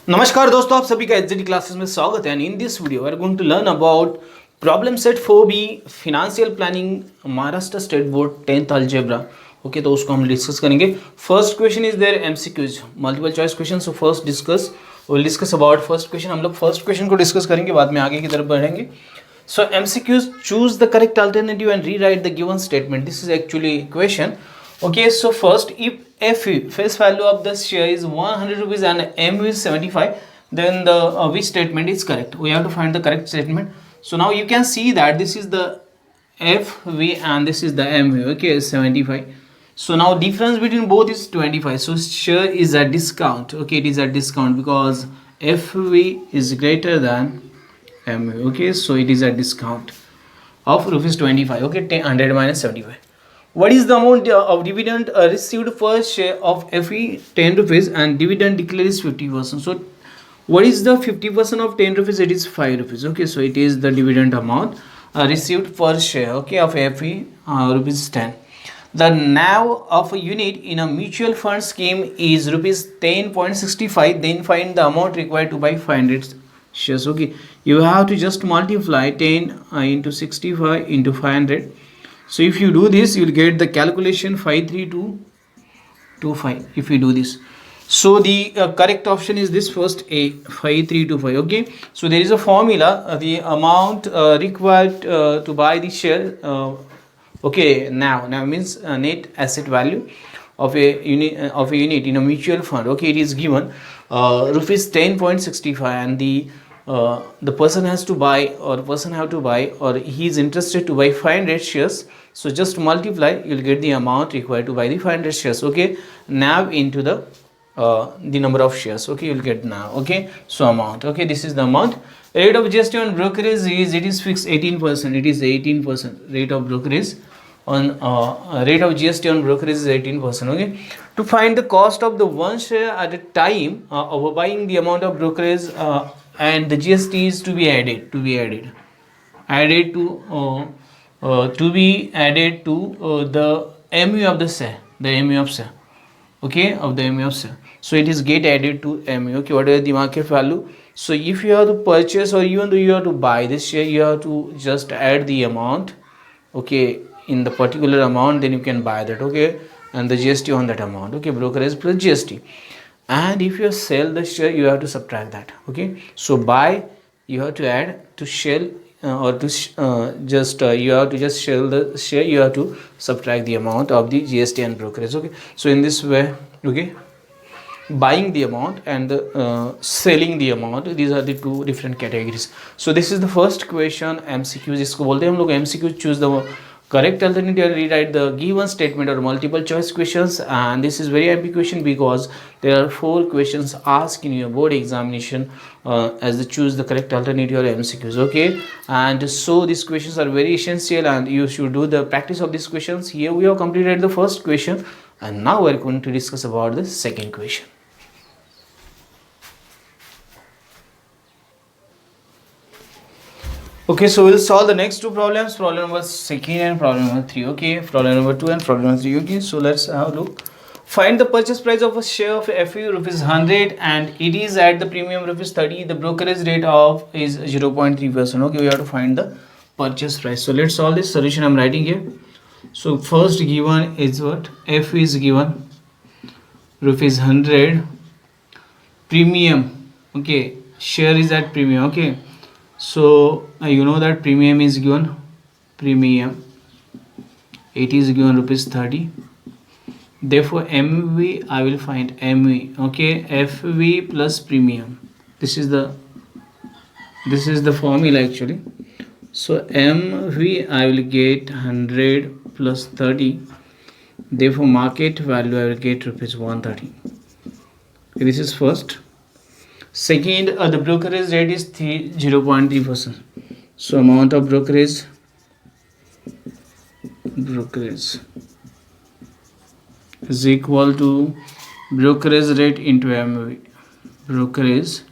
नमस्कार दोस्तों, आप सभी का एचडी क्लासेस में स्वागत है। And in this video we are going to learn about problem set 4B financial planning Maharashtra state board 10th algebra. Okay, तो उसको हम डिस्कस करेंगे। First question is there MCQs, multiple choice question. So first discuss about first question. हम लोग first question को discuss करेंगे, बाद में आगे की तरफ बढ़ेंगे। So MCQs, choose the correct alternative and rewrite the given statement. This is actually question. Okay, so first, if FU, face value of the share, is 100 rupees and MU is 75, then the which statement is correct? We have to find the correct statement. So now you can see that this is the FV and this is the MU. Okay, 75. So now difference between both is 25. So share is a discount. Okay, it is a discount because FV is greater than MU. Okay, so it is a discount of rupees 25. Okay, 100 minus 75. What is the amount of dividend received per share of FE? 10 rupees, and dividend declared is 50%. So what is the 50% of 10 rupees? It is 5 rupees. Okay, so it is the dividend amount received per share, okay, of FE, rupees 10. The NAV of a unit in a mutual fund scheme is rupees 10.65. Then find the amount required to buy 500 shares. Okay, you have to just multiply 10 into 65 into 500. So if you do this, you will get the calculation 53225. If you do this, so the correct option is this first A, 5325. Okay, so there is a formula, the amount required to buy the share. Okay, now means net asset value of a unit in a mutual fund. Okay, it is given rupees 10.65, and the person has to buy, or he is interested to buy 500 shares. So just multiply, you will get the amount required to buy the 500 shares. Okay, NAV into the number of shares. Okay, you will get NAV. Okay, so amount. Okay, this is the amount. Rate of GST on brokerage is fixed 18%. It is 18%. Rate of brokerage on rate of GST on brokerage is 18%. Okay, to find the cost of the one share at a time of buying, the amount of brokerage and the GST is to be added to the MU of the share, the MU of share. Okay, of the MU of share. So it is get added to MU. Okay, whatever the market value. So if you have to purchase, or even though you have to buy this share, you have to just add the amount, okay, in the particular amount, then you can buy that. Okay, and the GST on that amount. Okay, brokerage plus GST. And if you sell the share, you have to subtract that. Okay, so buy, you have to add, to sell or to you have to just sell the share, you have to subtract the amount of the GST and brokerage. Okay, so in this way, okay, buying the amount and selling the amount, these are the two different categories. So this is the first question, MCQ जिसको बोलते हैं हम लोग MCQ. choose the correct alternative and rewrite the given statement, or multiple choice questions. And this is very happy question because there are 4 questions asked in your board examination as the choose the correct alternative or MCQs. Okay, and so these questions are very essential and you should do the practice of these questions. Here we have completed the first question, and now we are going to discuss about the second question. Okay, so we'll solve the next two problems, problem number 2 and problem number 3. Okay, problem number 2 and problem number 3. Okay, so let's have a look. Find the purchase price of a share of FU rupees 100 and it is at the premium rupees 30. The brokerage rate of is 0.3%. Okay, we have to find the purchase price. So let's solve this. Solution I'm writing here. So first given is what? F is given rupees 100, premium. Okay, share is at premium. Okay, so you know that premium is given, premium, it is given rupees 30. Therefore MV, I will find MV. Okay, FV plus premium. This is the formula actually. So MV, I will get 100 plus 30. Therefore market value, I will get rupees 130. Okay, this is first. Second, the brokerage rate is 0.3%. So amount of brokerage is equal to brokerage rate into MV. Brokerage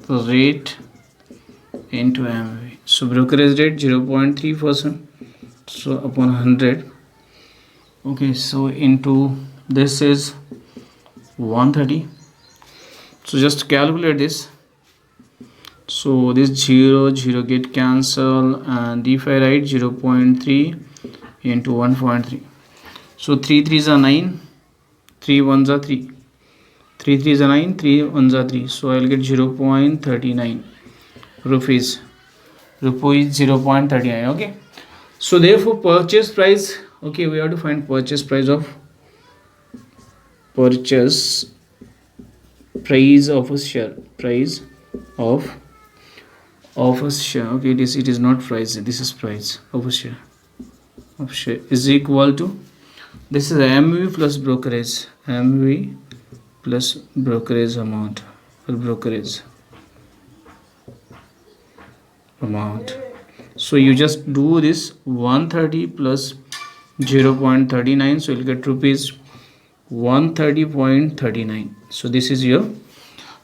rate into MV. So brokerage rate 0.3%. So upon 100. Okay, so into this is 130. So just calculate this. So this 0 get cancel, and if I write 0.3 into 1.3, so 3 3s are 9, 3 1s are 3, 3 3s are 9, 3 1s are 3, so I'll get 0.39 rupees. 0.39. Okay, so therefore purchase price, okay, we have to find purchase price of a share, price of a share. Okay, it is not price, this is price of a share is equal to, this is MV plus brokerage, MV plus brokerage amount, or brokerage amount. So you just do this 130 plus 0.39, so you'll get rupees 130.39. so this is your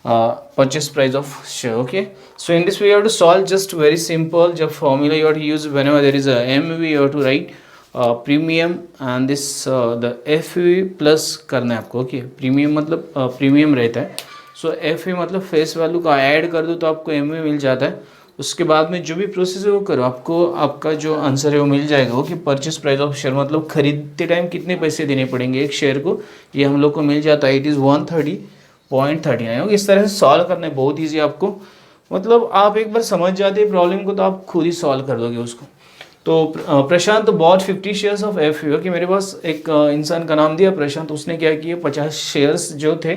purchase price of share. Okay, so in this way you have to solve just very simple. The formula you have to use whenever there is a MV, you have to write premium and this the F plus करना है आपको. Okay, premium मतलब premium रहता है, सो F मतलब face value का add कर दो तो आपको एम मिल जाता है. उसके बाद में जो भी प्रोसेस है वो करो, आपको आपका जो आंसर है वो मिल जाएगा. Okay, purchase price of share मतलब खरीदते टाइम कितने पैसे देने पड़ेंगे एक शेयर को, ये हम लोग को मिल जाता है. It is 130.39. ओके, इस तरह से सॉल्व करना है, बहुत ईजी आपको. मतलब आप एक बार समझ जाते हैं प्रॉब्लम को तो आप खुद ही सॉल्व कर दोगे उसको. तो Prashant bought 50 shares of F U. कि मेरे पास एक इंसान का नाम दिया प्रशांत, उसने क्या किया 50 शेयर्स जो थे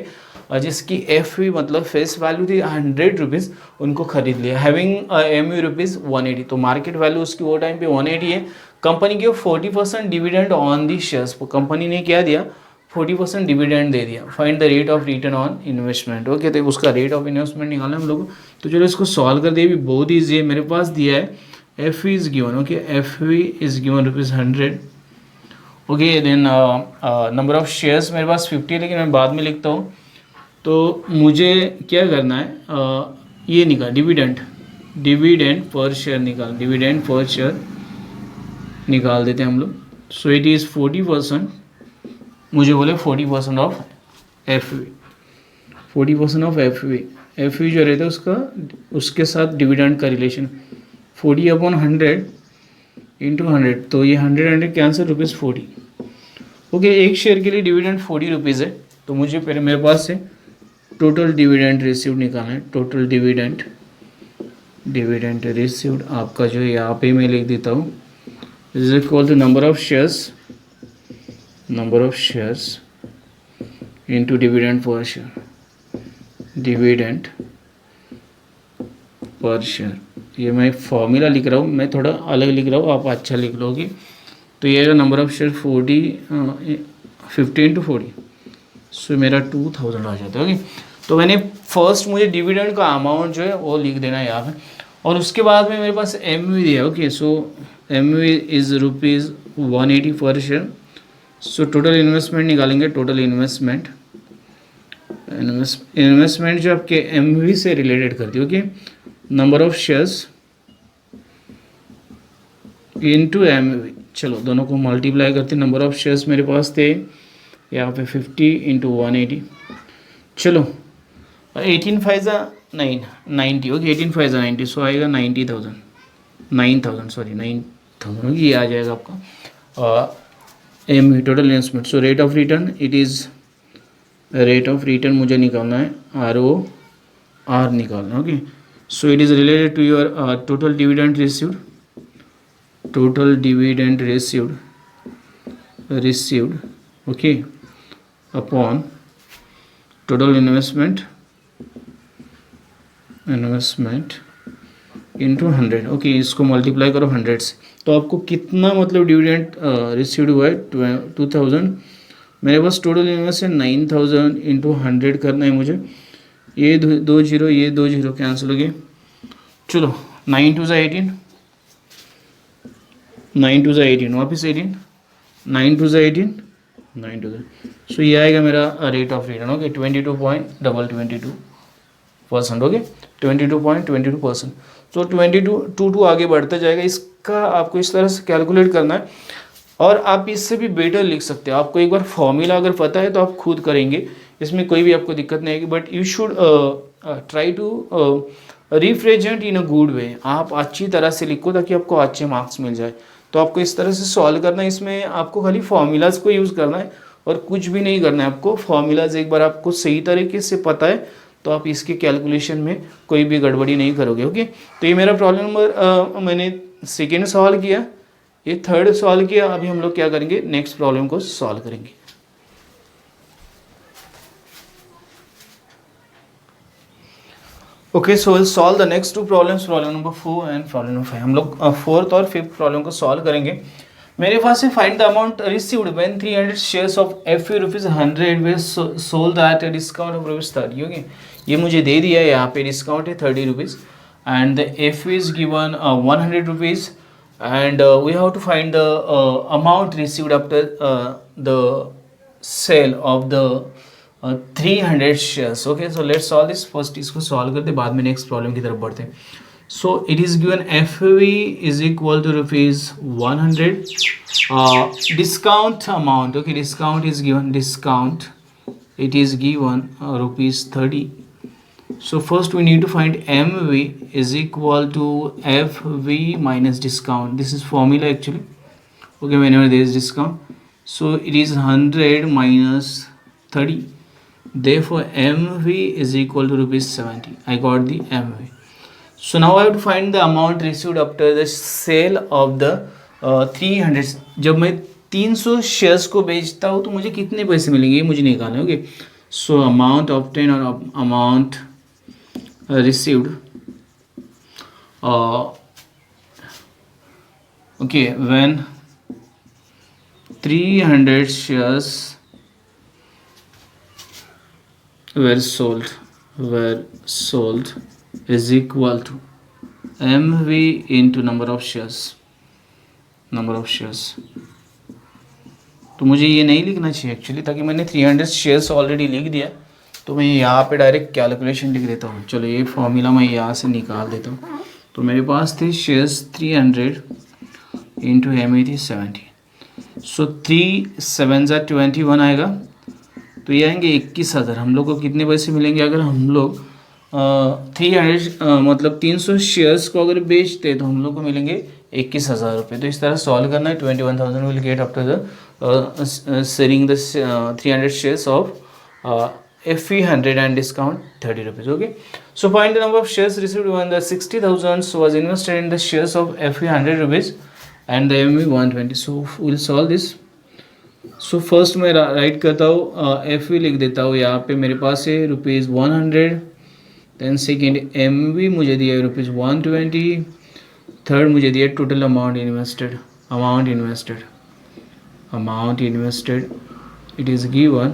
जिसकी एफ यू मतलब फेस वैल्यू थी 100 रुपीज़, उनको खरीद लिया. हैविंग एम यू रुपीज़ 180, तो मार्केट वैल्यू उसकी वो टाइम पे 180 है. कंपनी के 40% dividend on the shares, company ने क्या दिया 40% डिविडेंड दे दिया. Find the rate of return on investment. Okay, तो उसका रेट ऑफ इन्वेस्टमेंट निकालना हम लोग. तो चलो इसको सॉल्व कर दे, भी बहुत ईजी है. मेरे पास दिया है F is given. Okay, F is given rupees 100. Okay, then number of shares मेरे पास 50 है, लेकिन मैं बाद में लिखता हूँ. तो मुझे क्या करना है, ये निकाल डिविडेंड पर शेयर निकाल, डिविडेंड पर शेयर निकाल देते हैं हम लोग. सो इट इज़ 40%, मुझे बोले 40% of F V, 40% of F V जो रहता है उसका, उसके साथ डिविडेंड का रिलेशन 40/100 इंटू 100, तो ये 100 कैंसिल रुपीज़ 40. ओके, एक शेयर के लिए डिविडेंड 40 रुपीज़ है. तो मुझे पहले मेरे पास से टोटल डिविडेंड रिसीव्ड निकालना है. टोटल डिविडेंड रिसीव्ड आपका जो है यहाँ पे मैं लिख देता हूँ, is equal to number of shares into dividend per share. ये मैं फॉर्मूला लिख रहा हूँ, मैं थोड़ा अलग लिख रहा हूँ, आप अच्छा लिख लोगे. तो ये नंबर ऑफ शेयर 50 इंटू 40, सो मेरा 2000 आ जाता है. ओके, तो मैंने फर्स्ट मुझे डिविडेंड का अमाउंट जो है वो लिख देना है यहाँ पे, और उसके बाद में मेरे पास एम वी दिया. Okay, so M V is rupees 180 per share. So total investment निकालेंगे. टोटल इन्वेस्टमेंट जो आपके एम वी से रिलेटेड करती है. Okay, number of shares into M V, चलो दोनों को मल्टीप्लाई करते. नंबर ऑफ शेयर्स मेरे पास थे यहाँ पे 50 इंटू 180. चलो 18 5 9 90. ओके, 18 5 90, सो आएगा 9,000 ये आ जाएगा आपका M V total investment. So rate of return, it is rate of return मुझे निकालना है, ROR निकालना. Okay, so it is related to your total dividend received okay upon total investment into 100. Okay, इसको मल्टीप्लाई करो 100 से, तो आपको कितना मतलब डिविडेंड रिसीव्ड हुआ है 2000. मेरे पास टोटल इन्वेस्ट है 9000 इंटू 100 करना है मुझे. ये 2 0 ये 2 0 कैंसिल हो गए. चलो 9 2 18, 9 2 18 वापस 18, 9 2 18, 9 2. सो ये आएगा मेरा rate of return. Okay, 22.22%. Okay, 22.22%. तो 22 आगे बढ़ता जाएगा. इसका आपको इस तरह से कैलकुलेट करना है, और आप इससे भी बेटर लिख सकते हो. आपको एक बार फॉर्मूला अगर पता है तो आप खुद करेंगे, इसमें कोई भी आपको दिक्कत नहीं आएगी, but you should try to represent in a good way. आप अच्छी तरह से लिखो ताकि आपको अच्छे मार्क्स मिल जाए। तो आपको इस तरह से सॉल्व करना है, इसमें आपको खाली फॉर्मूलाज को यूज़ करना है और कुछ भी नहीं करना है आपको। फॉर्मूलाज एक बार आपको सही तरीके से पता है तो आप इसके कैलकुलेशन में कोई भी गड़बड़ी नहीं करोगे। ओके, तो ये मेरा प्रॉब्लम नंबर मैंने सेकेंड सॉल्व किया, ये थर्ड सॉल्व किया। अभी हम लोग क्या करेंगे, नेक्स्ट प्रॉब्लम को सॉल्व करेंगे। Okay, so will solve the next two problems, problem number 4 and problem number 5। हम लोग फोर्थ और फिफ्थ प्रॉब्लम को सॉल्व करेंगे। मेरे पास है find the amount received when 300 shares of FE rupees 100 way sold at a discount of rupees 30। Okay, ये मुझे दे दिया है, यहाँ पे डिस्काउंट है 30 rupees and the FE is given 100 rupees and we have to find the amount received after the sale of the 300 shares. Okay, so let's solve this. First इसको solve करते, बाद में next problem की तरफ बढ़ते हैं. So it is given FE is equal to rupees 100. Discount amount, okay, discount is given, discount it is given rupees 30. So first we need to find MV is equal to FV minus discount. This is formula actually. Okay, whenever there is discount. So it is 100 minus 30. Therefore MV is equal to rupees 70. I got the MV. So now I have to find the amount received after the sale of the 300. जब मैं 300 shares को बेचता हूँ तो मुझे कितने पैसे मिलेंगे, ये मुझे निकालना है। ओके, सो अमाउंट ऑब्टेन और amount received okay when 300 shares were sold is equal to MV into number of shares. तो मुझे ये नहीं लिखना चाहिए एक्चुअली, ताकि मैंने 300 शेयर्स ऑलरेडी लिख दिया, तो मैं यहाँ पे डायरेक्ट कैलकुलेशन लिख देता हूँ। चलो ये फॉर्मूला मैं यहाँ से निकाल देता हूँ। तो मेरे पास थे शेयर्स 300 इंटू ME थी 70। सो 3 7 21 आएगा, तो ये आएंगे 21,000। हम लोग को कितने पैसे मिलेंगे अगर हम लोग 300 मतलब 300 शेयर्स को अगर बेचते तो हम लोग को मिलेंगे 21,000 रुपये। तो इस तरह सॉल्व करना है। 21,000 will get after the selling the 300 shares of FE 100 and discount 30 rupees. Okay, so find the number of shares received when the 60,000 was invested in the shares of FE 100 rupees and the ME 120. So we'll solve this. So first मैं right करता हूँ, FE लिख देता हूँ यहाँ पे, मेरे पास है रुपीज़ 100, देन सेकेंड ME मुझे दिया है रुपीज़ 120, थर्ड मुझे दिया total amount invested it is given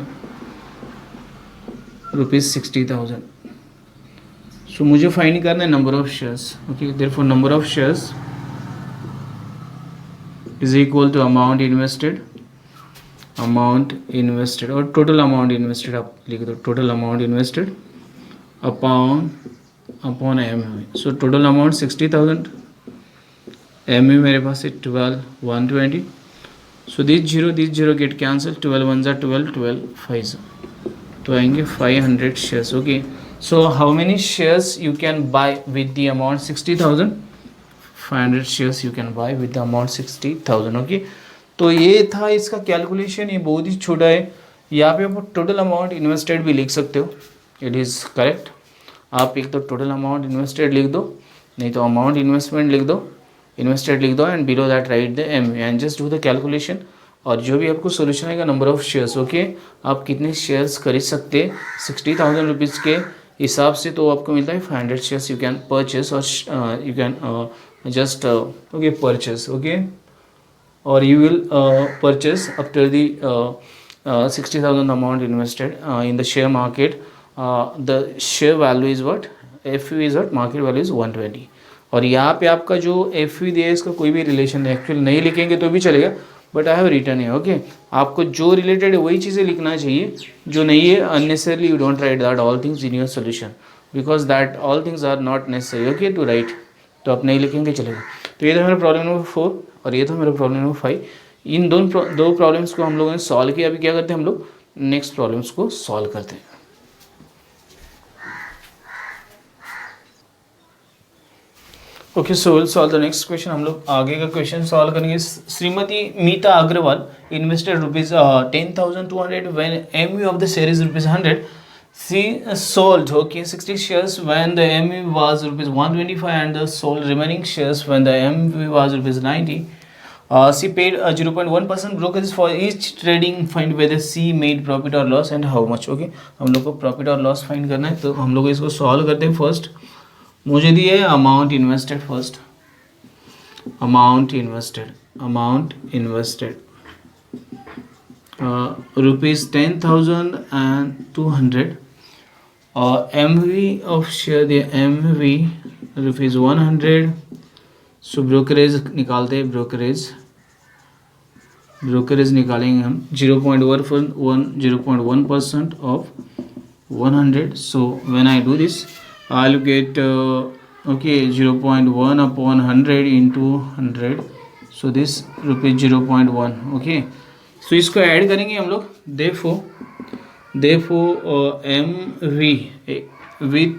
rupees 60,000. So मुझे फाइंड करना है number of shares. Okay, therefore number of shares is equal to amount invested और टोटल अमाउंट इन्वेस्टेड आप लिख दो. Total amount invested upon ME. So total amount 60,000, ME मेरे पास है 120. So this zero get cancel, 12 1 ज़ा 12 5 तो आएंगे 500 shares. Okay, so how many shares you can buy with the amount 60,000? 500 shares you can buy with the amount 60,000. Okay, तो ये था इसका कैलकुलेशन. ये बहुत ही छोटा है. यहाँ पे आप टोटल अमाउंट इन्वेस्टेड भी लिख सकते हो, इट इज़ करेक्ट. आप एक तो टोटल अमाउंट इन्वेस्टेड लिख दो, नहीं तो अमाउंट इन्वेस्टेड लिख दो and below that right the ME and just do the calculation. और जो भी आपको सोल्यूशन आएगा नंबर ऑफ शेयर्स. ओके, आप कितने शेयर्स खरीद सकते 60,000 रुपीज़ के हिसाब से, तो आपको मिलता है 500 शेयर्स यू कैन परचेस और you can just okay purchase. Okay, और you will purchase after the 60,000 amount invested in the share market. The share value is what? FE is what? Market value is 120. और यहाँ पे आपका जो FE दिया है इसका कोई भी रिलेशन नहीं. एक्चुअली नहीं लिखेंगे तो भी चलेगा, बट आई हैव रिटर्न है. ओके, आपको जो रिलेटेड है वही चीज़ें लिखना चाहिए, जो नहीं है unnecessarily you don't write that all things in your solution, because that all things are not necessary okay to write. तो आप नहीं लिखेंगे चलेगा. तो ये था मेरा प्रॉब्लम नंबर 4 और ये था मेरा प्रॉब्लम नंबर 5. इन दो प्रॉब्लम्स को हम लोगों ने सॉल्व किया. अभी क्या करते हैं हम लोग नेक्स्ट प्रॉब्लम्स को सॉल्व करते हैं। Okay, so will solve the next question. हम लोग आगे का क्वेश्चन सॉल्व करेंगे। Shrimati Meeta Agarwal invested rupees 10,200 when MU of the share is rupees 100. She sold 60 shares when the MV was rupees 125 and the sold remaining shares when the MV was rupees 90. She paid 0.1% brokerage for each trading. Find whether she made profit or loss and how much. Okay, हम लोग को profit और loss find करना है, तो हम लोग इसको सॉल्व करते हैं। फर्स्ट मुझे दिए amount invested. First amount invested rupees 10,200 और MV ऑफ शेयर दिया MV रुपीज़ 100. सो ब्रोकरेज निकालते हैं। ब्रोकरेज निकालेंगे हम 0.1% of 100. So when I do this I'll get 0.1 upon 100 into 100. So this rupees 0.1. Okay, so इसको ऐड करेंगे हम लोग। therefore MV with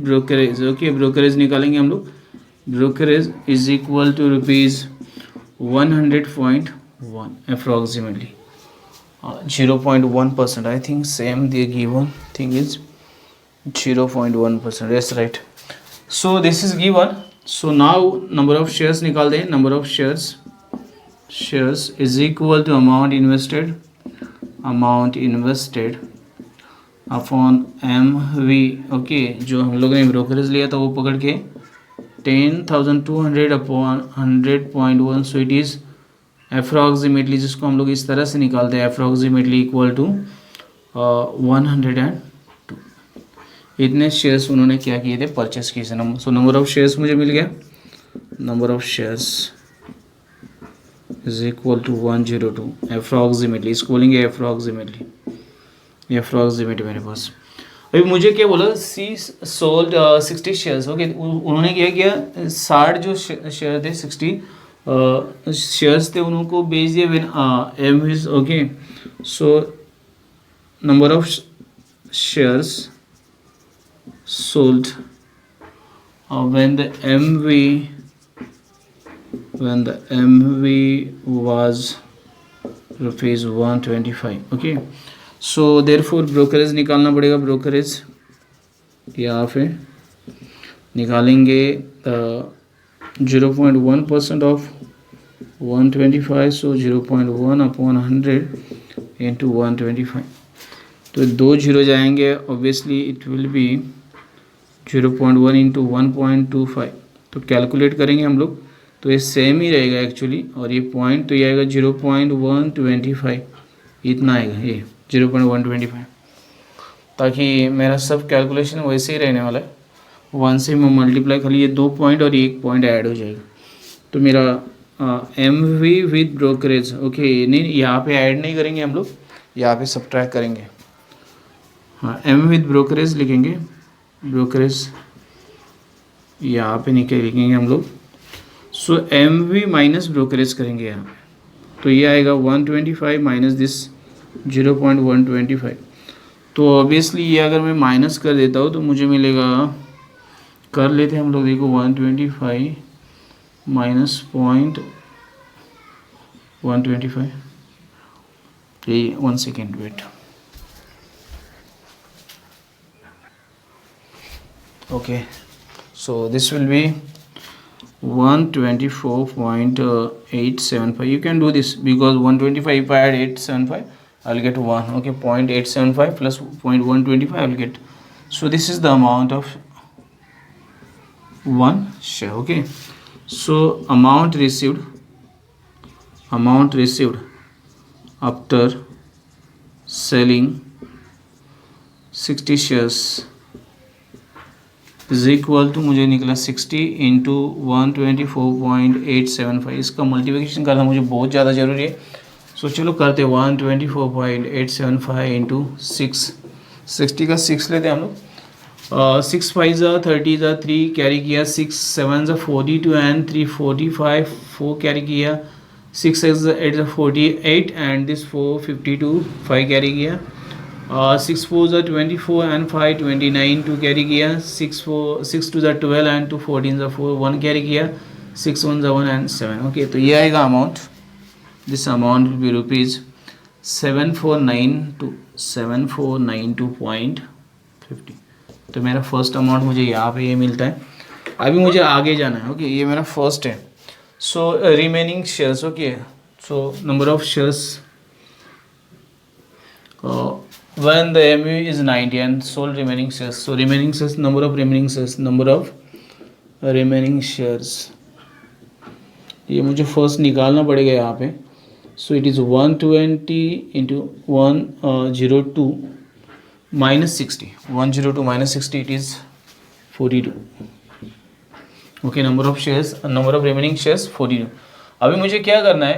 brokerage, okay, brokerage निकालेंगे हम लोग। brokerage is equal to rupees 100.1 approximately 0.1%. I think same the given thing is 0.1%. Yes, right. So this is given. So now number of shares निकाल दें। number of shares is equal to amount invested upon MV. okay, जो हम लोग ने brokerage लिया था वो पकड़ के 10,200 upon 100.1. so it is approximately, जिसको हम लोग इस तरह से निकालते हैं, approximately equal to 102. इतने शेयर्स उन्होंने क्या किए थे, परचेस किए थे। सो नंबर ऑफ शेयर्स मुझे मिल गया। Number of shares is equal to 102 approximately. इसको बोलेंगे अप्रॉक्सीमेट मेरे पास। अभी मुझे क्या बोला, सी सोल्ड 60 शेयर्स। ओके, उन्होंने क्या किया, 60 जो शेयर थे, 60 शेयर्स थे, उनको बेच दिया when M is okay. So number of shares sold when the MV was rupees 125. okay, so therefore brokerage निकालना पड़ेगा। brokerage यहाँ पे निकालेंगे 0.1% of 125. so 0.1 upon 100 into 125. तो 2 0 जाएंगे, obviously it will be 0.1 into 1.25. तो कैलकुलेट करेंगे हम लोग, तो ये सेम ही रहेगा एक्चुअली। और ये पॉइंट तो ये आएगा 0.125, इतना आएगा ये 0.125, ताकि मेरा सब कैलकुलेशन वैसे ही रहने वाला है। 1 से मैं मल्टीप्लाई, खाली ये 2 पॉइंट और 1 पॉइंट ऐड हो जाएगा। तो मेरा MV विद ब्रोकरेज, ओके, नहीं यहाँ पे ऐड नहीं करेंगे हम लोग, यहाँ पे सब्ट्रैक्ट करेंगे। हाँ, MV विद ब्रोकरेज लिखेंगे। ब्रोकरेज यहाँ पे लिखेंगे हम लोग। सो MV माइनस ब्रोकरेज करेंगे यहाँ पे, तो ये आएगा 125 माइनस दिस 0.125। तो ऑब्वियसली ये अगर मैं माइनस कर देता हूँ तो मुझे मिलेगा, कर लेते हैं हम लोग, देखो 125 माइनस 0.125। ये 1 second wait. okay, so this will be 124.875. you can do this because 125, if I add 875 I'll get 1. okay, 0.875 plus 0.125 I'll get. so this is the amount of one share. okay, so amount received after selling 60 shares is equal to, मुझे निकला 60 into 124.875। इसका multiplication करना मुझे बहुत ज़्यादा ज़रूरी है। सो चलो करते 124.875 इंटू 6। 60 का 6 लेते हैं हम लोग। 6 5 30 3 कैरी किया, 6 7 42 एंड 3 45 4 कैरी किया, 6 8 48 एंड दिस 4 52 5 कैरी किया, 6 4 24 एंड 5 29 2 कैरी किया, 6 2 12 एंड 2 14 4 1 कैरी किया, 6 1 1 एंड 7। ओके, तो ये आएगा amount, this amount will be rupees 7492.50। तो मेरा फर्स्ट अमाउंट मुझे यहाँ पे ये मिलता है। अभी मुझे आगे जाना है। ओके, ये मेरा फर्स्ट है। So remaining shares, okay, so number of shares when the MU is 90 and sold remaining shares, so remaining shares, number of remaining shares, number of remaining shares, ये मुझे फर्स्ट निकालना पड़ेगा यहाँ पे। So it is 120 into 102 minus 60, 102 minus 60, it is 42। Okay, number of shares, number of remaining shares 42। अभी मुझे क्या करना है,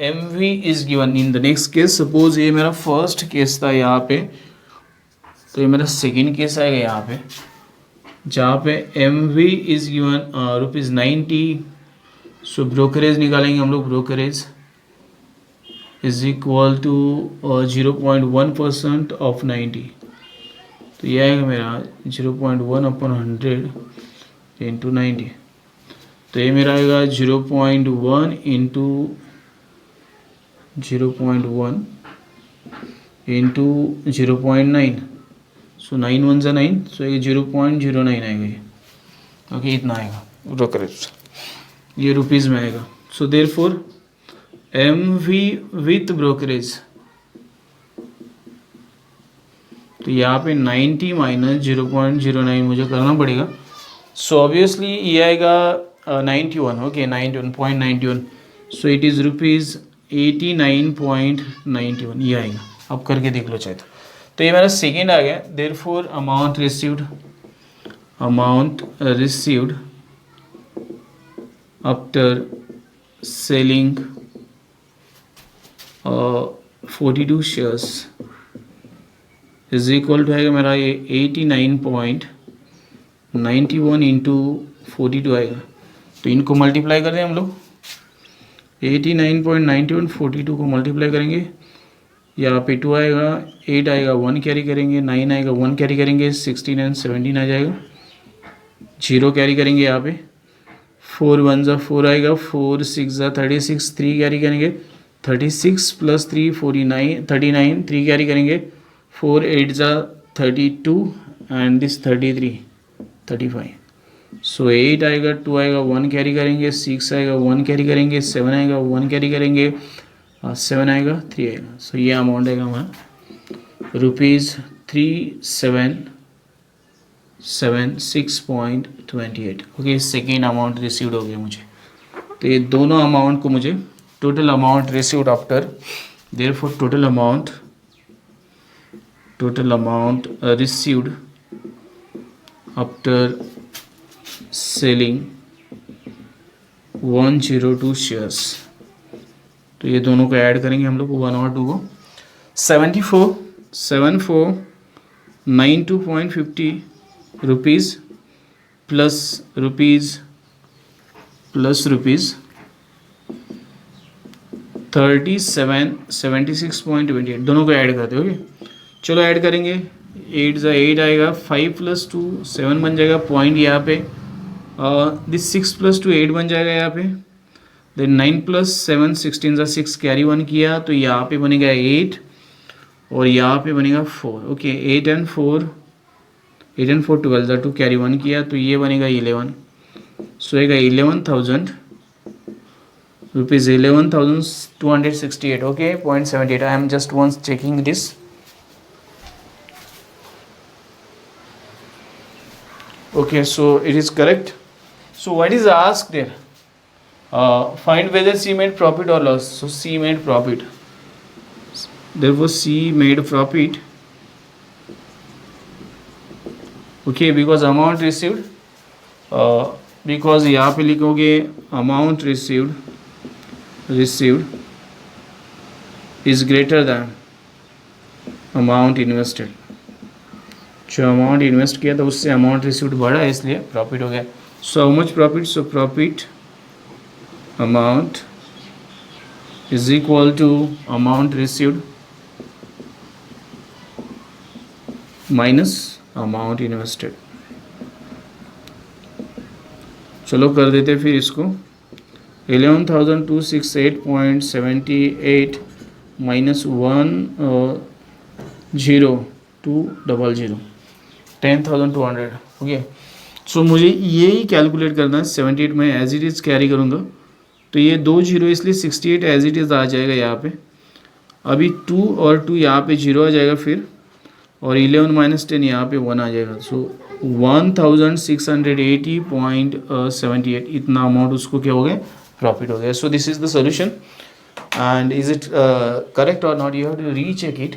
M V is given in the next case. Suppose ये मेरा फर्स्ट केस था यहाँ पे, तो ये मेरा सेकेंड केस आएगा यहाँ पे, जहाँ पे M V is given rupees 90। So brokerage निकालेंगे हम लोग, brokerage is equal to 0.1% of 90। तो ये आएगा मेरा 0.1 अपॉन 100 इंटू 90। तो ये मेरा आएगा 0.1 इंटू 0.1 इंटू 0.9। सो 9 1 ज़ा 9, सो ये 0.09 आएगा ये। ओके, इतना आएगा ब्रोकरेज, ये रुपीज़ में आएगा। So therefore M V with brokerage, तो यहाँ पे 90 माइनस 0.09 मुझे करना पड़ेगा। सो ऑब्वियसली ये आएगा 91। Okay, 91.91। So it is rupees 89.91, ये आएगा। अब करके देख लो चाहे तो ये मेरा सेकेंड आ गया। Therefore amount received after selling 42 shares is equal to आएगा मेरा ये 89.91 इंटू 42 आएगा। तो इनको मल्टीप्लाई कर दें हम लोग, 89.91 42 को मल्टीप्लाई करेंगे, यहाँ पे 2 आएगा, 8 आएगा, 1 कैरी करेंगे, 9 आएगा, 1 कैरी करेंगे, 16 एंड 17 आ जाएगा, 0 कैरी करेंगे यहाँ पे, 4 1 ज़ा 4 आएगा, 4 6 ज़ा 36, 3 कैरी करेंगे, 36 प्लस 3 49 39, 3 कैरी करेंगे, 4 8 ज़ा 32 एंड दिस 33 35। सो 8 आएगा, 2 आएगा, 1 कैरी करेंगे, 6 आएगा, 1 कैरी करेंगे, 7 आएगा, 1 कैरी करेंगे, 7 आएगा, 3 आएगा। सो ये अमाउंट आएगा हमारा rupees 3776.28। Okay, second amount received हो गया मुझे। तो ये दोनों अमाउंट को मुझे total amount received after, therefore total amount received after selling 102 shares, तो ये दोनों को ऐड करेंगे हम लोग 1 और 2 को, 7492.50 रुपीज़ प्लस रुपीज़ 3776.28 दोनों को ऐड करते हो। ओके, चलो ऐड करेंगे। 8 ज़ा 8 आएगा, 5 प्लस 2 7 बन जाएगा, पॉइंट यहाँ पे, दिस 6 प्लस 2 8 बन जाएगा यहाँ पे, देन 9 प्लस 7 16 ज़ा 6 कैरी 1 किया, तो यहाँ पे बनेगा 8 और यहाँ पे बनेगा 4। ओके, 8 एंड 4 12 ज़ा 2 कैरी 1 किया, तो ये बनेगा 11। सो आएगा 11,000 rupees, 11,268। Okay, 0.78। I am just once checking this. Okay, so it is correct. So what is asked there? Find whether C made profit or loss. So C made profit. Therefore C made profit. Okay, because amount received. Because यहाँ पे लिखोगे amount received is greater than amount invested. जो amount invest किया था उससे amount received बढ़ा है, इसलिए प्रॉफिट हो गया। So how much profit? So profit amount is equal to amount received minus amount invested. चलो कर देते फिर इसको 11,268.78 माइनस 10200 10,200। ओके, सो मुझे यही कैलकुलेट करना है। 78 में एज इट इज़ कैरी करूँगा तो ये 2 जीरो, इसलिए 68 एज इट इज़ आ जाएगा यहाँ पे। अभी 2 और 2 यहाँ पे 0 आ जाएगा फिर, और 11 माइनस 10 यहाँ पे 1 आ जाएगा। सो 1680.78 इतना अमाउंट उसको क्या हो गया, प्रॉफिट हो गया। So this is the solution and is it correct और not, you have to recheck it.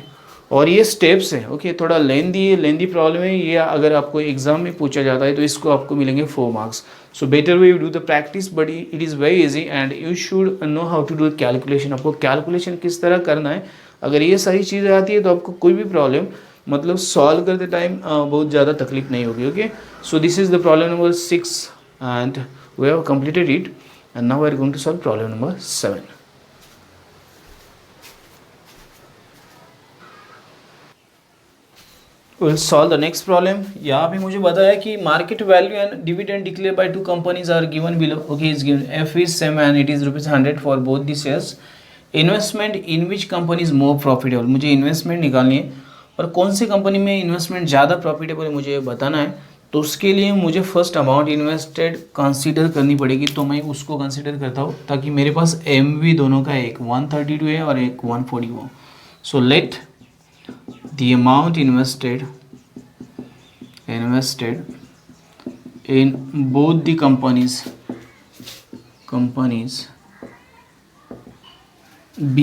और ये स्टेप्स है, ओके, थोड़ा लेंदी प्रॉब्लम है ये। अगर आपको एग्जाम में पूछा जाता है तो इसको आपको मिलेंगे 4 marks. So better way you do the practice, but it is very easy and you should know how to do calculation. आपको कैलकुलेशन किस तरह करना है, अगर ये सारी चीज़ें आती है तो आपको कोई भी प्रॉब्लम मतलब सॉल्व करते टाइम बहुत ज़्यादा तकलीफ नहीं होगी। Okay, so this is the problem number 6 and we have completed it and now we are going to solve problem number 7। We'll solve the next problem. यहाँ पे मुझे बताया कि market value and dividend declared by 2 companies are given below. Okay, it's given F is same and it is rupees 100 for both the shares. Investment in which company is more profitable? मुझे investment निकालनी है और कौन सी company में investment ज़्यादा profitable है मुझे बताना है। तो उसके लिए मुझे फर्स्ट अमाउंट इन्वेस्टेड कंसीडर करनी पड़ेगी, तो मैं उसको कंसीडर करता हूँ ताकि मेरे पास MV दोनों का एक 132 है और एक 140 हो। So let the amount invested in both the companies B,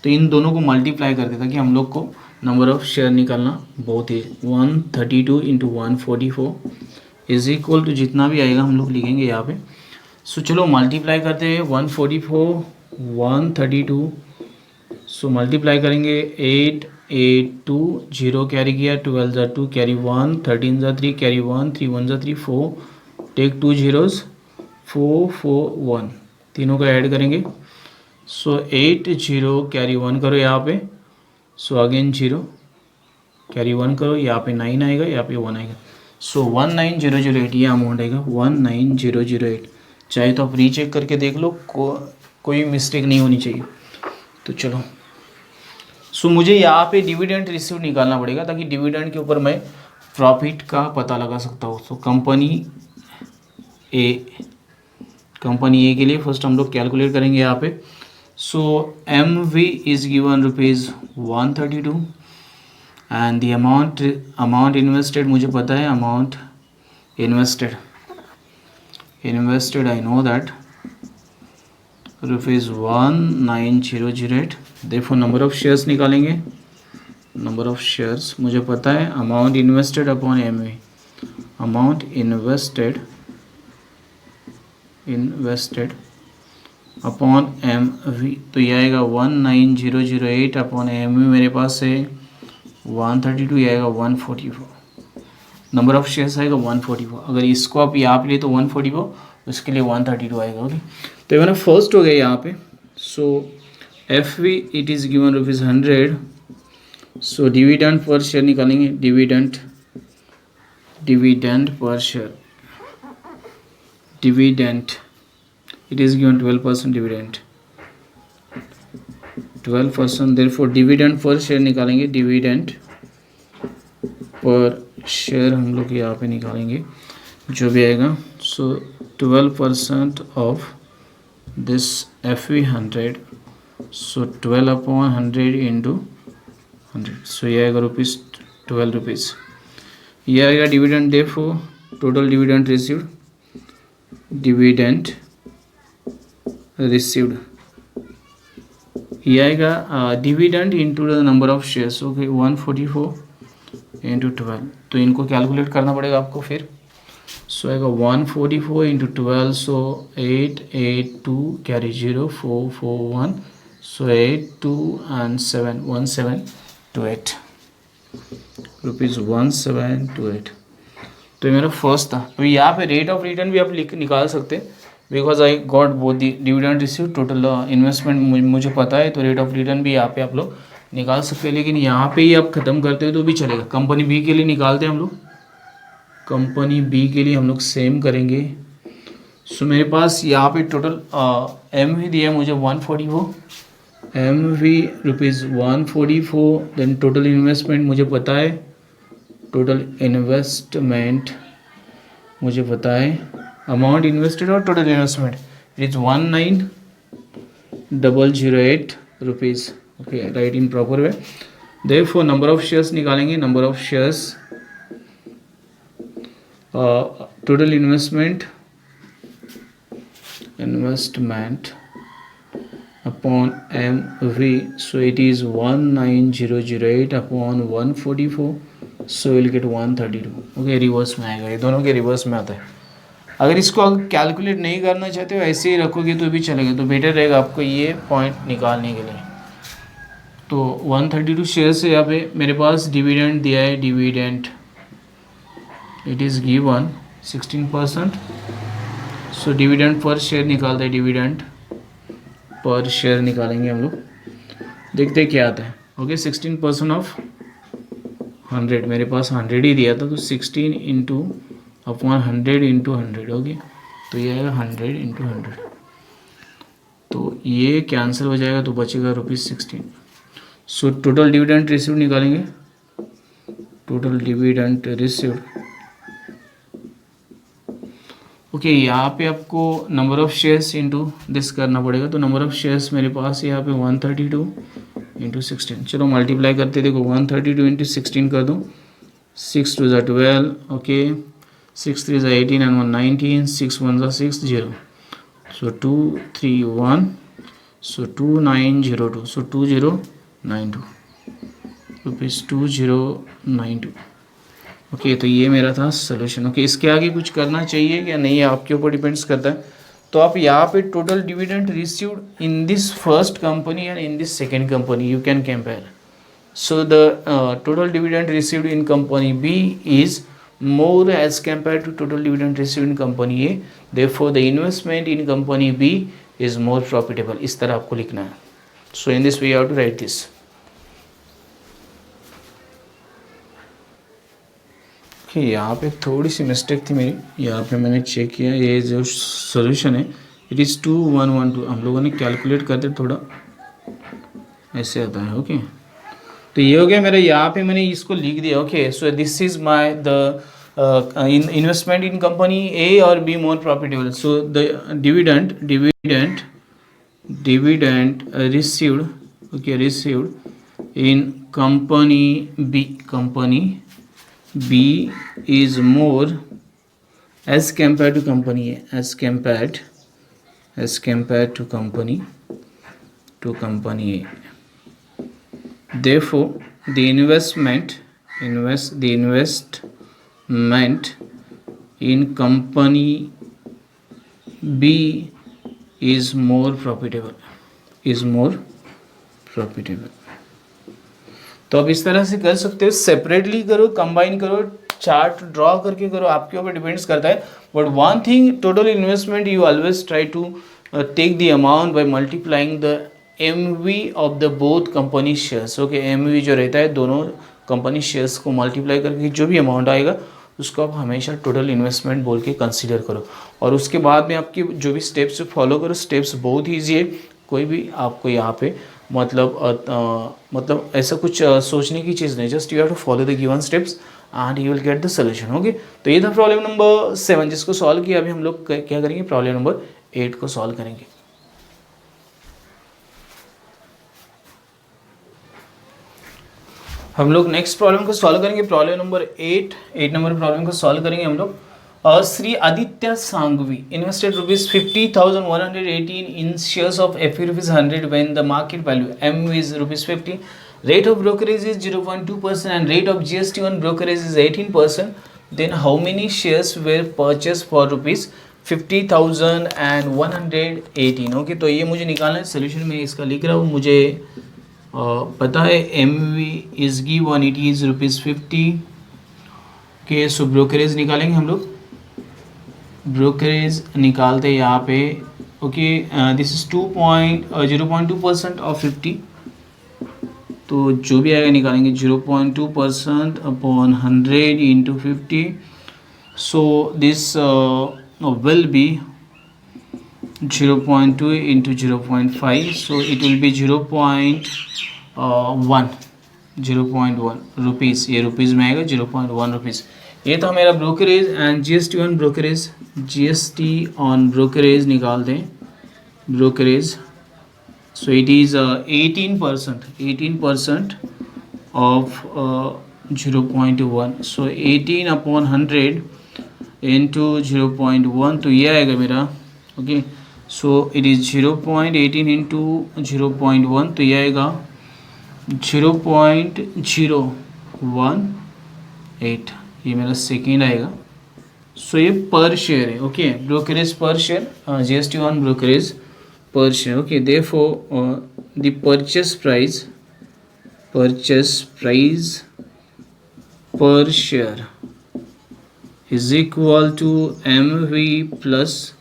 तो इन दोनों को मल्टीप्लाई कर देता कि हम लोग को नंबर ऑफ शेयर निकालना बहुत ही 132 इंटू 144 इज इक्वल टू जितना भी आएगा हम लोग लिखेंगे यहाँ पे। सो चलो मल्टीप्लाई करते हैं 144 132। सो मल्टीप्लाई करेंगे 8 8 2 0 कैरी किया, 12 ज़ा 2 कैरी 1, 13 ज़ा 3 कैरी 1, 3 1 ज़ा 3 4 टेक 2 zeros 4 4 1 तीनों का ऐड करेंगे। सो 8 0 कैरी 1 करो यहाँ पे, सो अगेन 0 कैरी 1 करो, यहाँ पे 9 आएगा, यहाँ पे 1 आएगा। सो 19008 ये अमाउंट आएगा 19008। चाहे तो आप रीचेक करके देख लो, कोई मिस्टेक नहीं होनी चाहिए। तो चलो, सो मुझे यहाँ पे डिविडेंड रिसीव निकालना पड़ेगा ताकि डिविडेंड के ऊपर मैं प्रॉफिट का पता लगा सकता हूँ। सो कंपनी ए के लिए फर्स्ट हम लोग कैलकुलेट करेंगे यहाँ पे। सो MV is given rupees 132 and the amount invested मुझे पता है, amount invested I know that rupees 19008। देखो नंबर ऑफ शेयर्स निकालेंगे, नंबर ऑफ शेयर्स मुझे पता है, amount invested upon MV, amount invested upon MV, तो ये आएगा 19008 अपॉन MV मेरे पास है 132, ये आएगा 144। नंबर ऑफ शेयर्स आएगा 144। अगर इसको आप यहाँ पे लिए तो 144, उसके लिए 132 आएगा। ओके, तो ये मेरा फर्स्ट हो गया यहाँ पे। So FV it is given rupees 100। सो डिविडेंड पर शेयर निकालेंगे, dividend per share, dividend it is given 12% dividend, 12%। Therefore dividend per share निकालेंगे, डिविडेंड पर शेयर हम लोग यहाँ पे निकालेंगे जो भी आएगा। So 12% of this FV 100, so 12 upon 100 into 100, so ये आएगा ₹12। ये आएगा dividend. Therefore total dividend received ये आएगा dividend into the number of shares. Okay, 144 into 12, तो इनको कैलकुलेट करना पड़ेगा आपको फिर। सो आएगा 144 into 12, so 882 carry 0 4 4 1, so 82 and 7 1728 rupees 1728। तो ये मेरा फर्स्ट था। अभी यहाँ पे रेट ऑफ रिटर्न भी आप निकाल सकते हैं, because I got both the dividend receive total investment मुझे पता है, तो रेट ऑफ रिटर्न भी यहाँ पे आप लोग निकाल सकते हैं, लेकिन यहाँ पे ही आप ख़त्म करते हो तो भी चलेगा। कंपनी बी के लिए निकालते हैं हम लोग, कंपनी बी के लिए हम लोग सेम करेंगे। सो मेरे पास यहाँ पे टोटल एम वी दिया है मुझे 144, M V rupees 144। Then total investment मुझे पता है, टोटल इन्वेस्टमेंट मुझे पता है, अमाउंट इन्वेस्टेड और total investment it is 19,008 rupees. Okay, right in proper way. Therefore number of shares निकालेंगे, number of shares, total investment upon MV, so it is 19,008 upon 144, so we'll get 132। Okay, reverse में आएगा, ये दोनों के reverse में आता है। अगर इसको अगर कैलकुलेट नहीं करना चाहते हो ऐसे ही रखोगे तो भी चलेगा, तो बेटर रहेगा आपको ये पॉइंट निकालने के लिए। तो 132 शेयर से यहाँ पे मेरे पास डिविडेंड दिया है, dividend it is given 16%। So dividend per share निकालते हैं, डिविडेंड पर शेयर निकालेंगे हम लोग, देखते हैं क्या आता है। ओके, 16% ऑफ 100, मेरे पास 100 ही दिया था, तो 16 इंटू अपॉन 100 इंटू 100। ओके, तो ये आएगा 100 इंटू 100, तो ये कैंसिल हो जाएगा, तो बचेगा ₹16। सो टोटल डिविडेंड रिसीव्ड निकालेंगे, टोटल डिविडेंड रिसीव्ड। ओके, यहाँ पे आपको number of shares into this करना पड़ेगा, तो नंबर ऑफ़ शेयर्स मेरे पास यहाँ पे 132 इंटू 16। चलो मल्टीप्लाई करते, देखो 132 इंटू 16 कर दूँ, 6 2 ज़ा 12, ओके, 6 3 ज़ा 18 and 1 19, 6 1 ज़ा 6 0, सो 231, सो 2902, सो 2092 रुपीज़ 2092। ओके, तो ये मेरा था सोल्यूशन। ओके, इसके आगे कुछ करना चाहिए क्या नहीं, आपके ऊपर डिपेंड्स करता है। तो आप यहाँ पे total dividend received in this first company and in this second company you can compare. So the total dividend received in company B is more as compared to total dividend received in company A, therefore the investment in company B is more profitable। इस तरह आपको लिखना है। So in this way you have to write this। Okay, यहाँ पे थोड़ी सी mistake थी मेरी, यहाँ पे मैंने चेक किया, ये जो सोल्यूशन है इट इज़ 2112, हम लोगों ने कैलकुलेट करते थोड़ा ऐसे आता है। ओके, तो ये हो गया मेरा, यहाँ पे मैंने इसको लिख दिया। Okay, so this is my the investment in company A और B more profitable. So the dividend received, okay, received in company B is more as compare to company A, as compare to company A. Therefore, the investment in company B is more profitable। तो आप इस तरह से कर सकते हो, separately करो, combine करो, चार्ट ड्रॉ करके करो, आपके ऊपर डिपेंड्स करता है। But one thing, total investment you always try to take the amount by multiplying the MV of the both company shares. Okay, MV जो रहता है दोनों कंपनी शेयर्स को मल्टीप्लाई करके जो भी अमाउंट आएगा उसको आप हमेशा टोटल इन्वेस्टमेंट बोल के कंसीडर करो, और उसके बाद में आपकी जो भी स्टेप्स फॉलो करो। स्टेप्स बहुत ईजी है, कोई भी आपको यहाँ पे मतलब ऐसा कुछ सोचने की चीज़ नहीं, just you have to follow the given steps and you will get the solution. Okay, तो ये था प्रॉब्लम नंबर 7 जिसको सॉल्व किया। अभी हम लोग क्या करेंगे, प्रॉब्लम नंबर 8 को सॉल्व करेंगे। हम लोग नेक्स्ट प्रॉब्लम को सॉल्व करेंगे, प्रॉब्लम नंबर 8 नंबर प्रॉब्लम को सॉल्व करेंगे हम लोग। Shri Aditya Sanghavi invested ₹50,118 in shares of FE ₹100 when the market value M is ₹50, rate of brokerage is 0.2% and rate of GST on brokerage is 18%, then how many shares were purchased for ₹50,118। Okay, तो ये मुझे निकालना है, solution में इसका लिख रहा हूँ। मुझे पता है MV is given, it is ₹50 के। सो ब्रोकरेज निकालेंगे हम लोग, ब्रोकरेज निकालते हैं यहाँ पे। ओके, दिस इज 0.2% ऑफ 50, तो जो भी आएगा निकालेंगे 0.2% upon 100 into 50, so this will be 0.2 into 0.5, so it will be 0.1 rupees, ये रुपीज़ में आएगा 0.1 रुपीज़। ये था मेरा brokerage and GST on brokerage. GST on brokerage निकाल दें, brokerage, so it is 18% of 0.1, so 18 upon 100 into 0.1, तो ये आएगा मेरा। Okay, so it is 0.18 into 0.1, तो ये आएगा 0.018, ये मेरा सेकेंड आएगा। सो ये पर शेयर है। ओके, ब्रोकरेज पर शेयर, जीएसटी ऑन ब्रोकरेज पर share. Okay, therefore the purchase price per share is equal to MV plus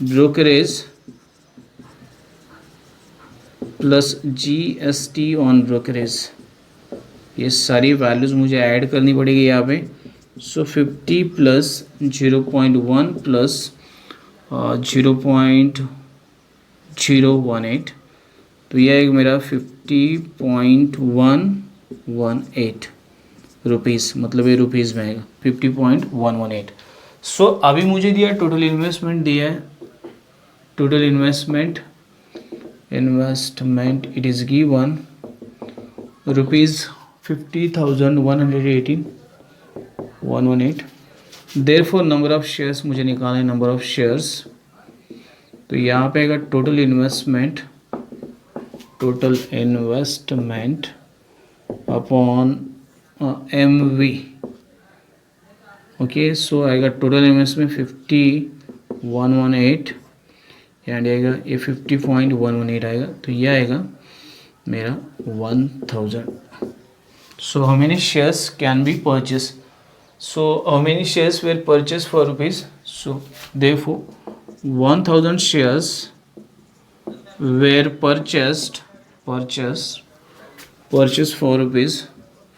brokerage plus GST on brokerage. ये सारी वैल्यूज़ मुझे ऐड करनी पड़ेगी यहाँ पे। सो 50 प्लस 0.1 प्लस 0.018, तो ये आएगा मेरा 50.118 रुपीज़, मतलब ये रुपीज़ में आएगा 50.118। सो अभी मुझे दिया टोटल इन्वेस्टमेंट, दिया है total investment it is given rupees 50,118. therefore number of shares मुझे निकालना है, नंबर ऑफ शेयर्स, तो यहाँ पे आएगा total investment upon MV। Okay, so आएगा टोटल इन्वेस्टमेंट 50,118 एंड आएगा ये 50.118 आएगा, तो ये आएगा मेरा 1000। So how many shares can be purchase, so how many shares were purchase for rupees, so therefore 1000 shares were purchase for rupees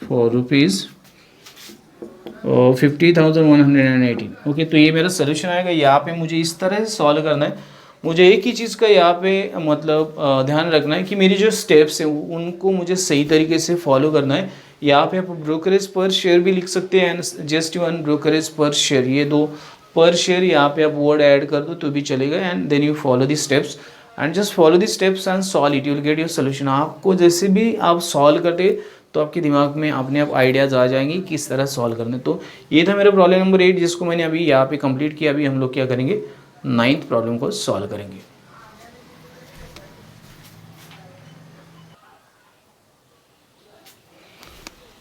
50,118। Okay, तो ये मेरा सोल्यूशन आएगा। यहाँ पे मुझे इस तरह से सॉल्व करना है। मुझे एक ही चीज़ का यहाँ पे मतलब ध्यान रखना है कि मेरी जो स्टेप्स हैं उनको मुझे सही तरीके से फॉलो करना है। यहाँ पे आप ब्रोकरेज पर शेयर भी लिख सकते हैं एंड जस्ट वन ब्रोकरेज पर शेयर, ये दो पर शेयर यहाँ पे आप वर्ड ऐड कर दो तो भी चलेगा। And then you follow the steps and just follow the steps and solve it, you will get your solution. आपको जैसे भी आप सॉल्व करते तो आपके दिमाग में अपने आप आइडियाज़ आ जाएंगे किस तरह सॉल्व करने। तो ये था मेरा प्रॉब्लम नंबर 8 जिसको मैंने अभी यहाँ पे कंप्लीट किया। अभी हम लोग क्या करेंगे, 9th प्रॉब्लम को सॉल्व करेंगे।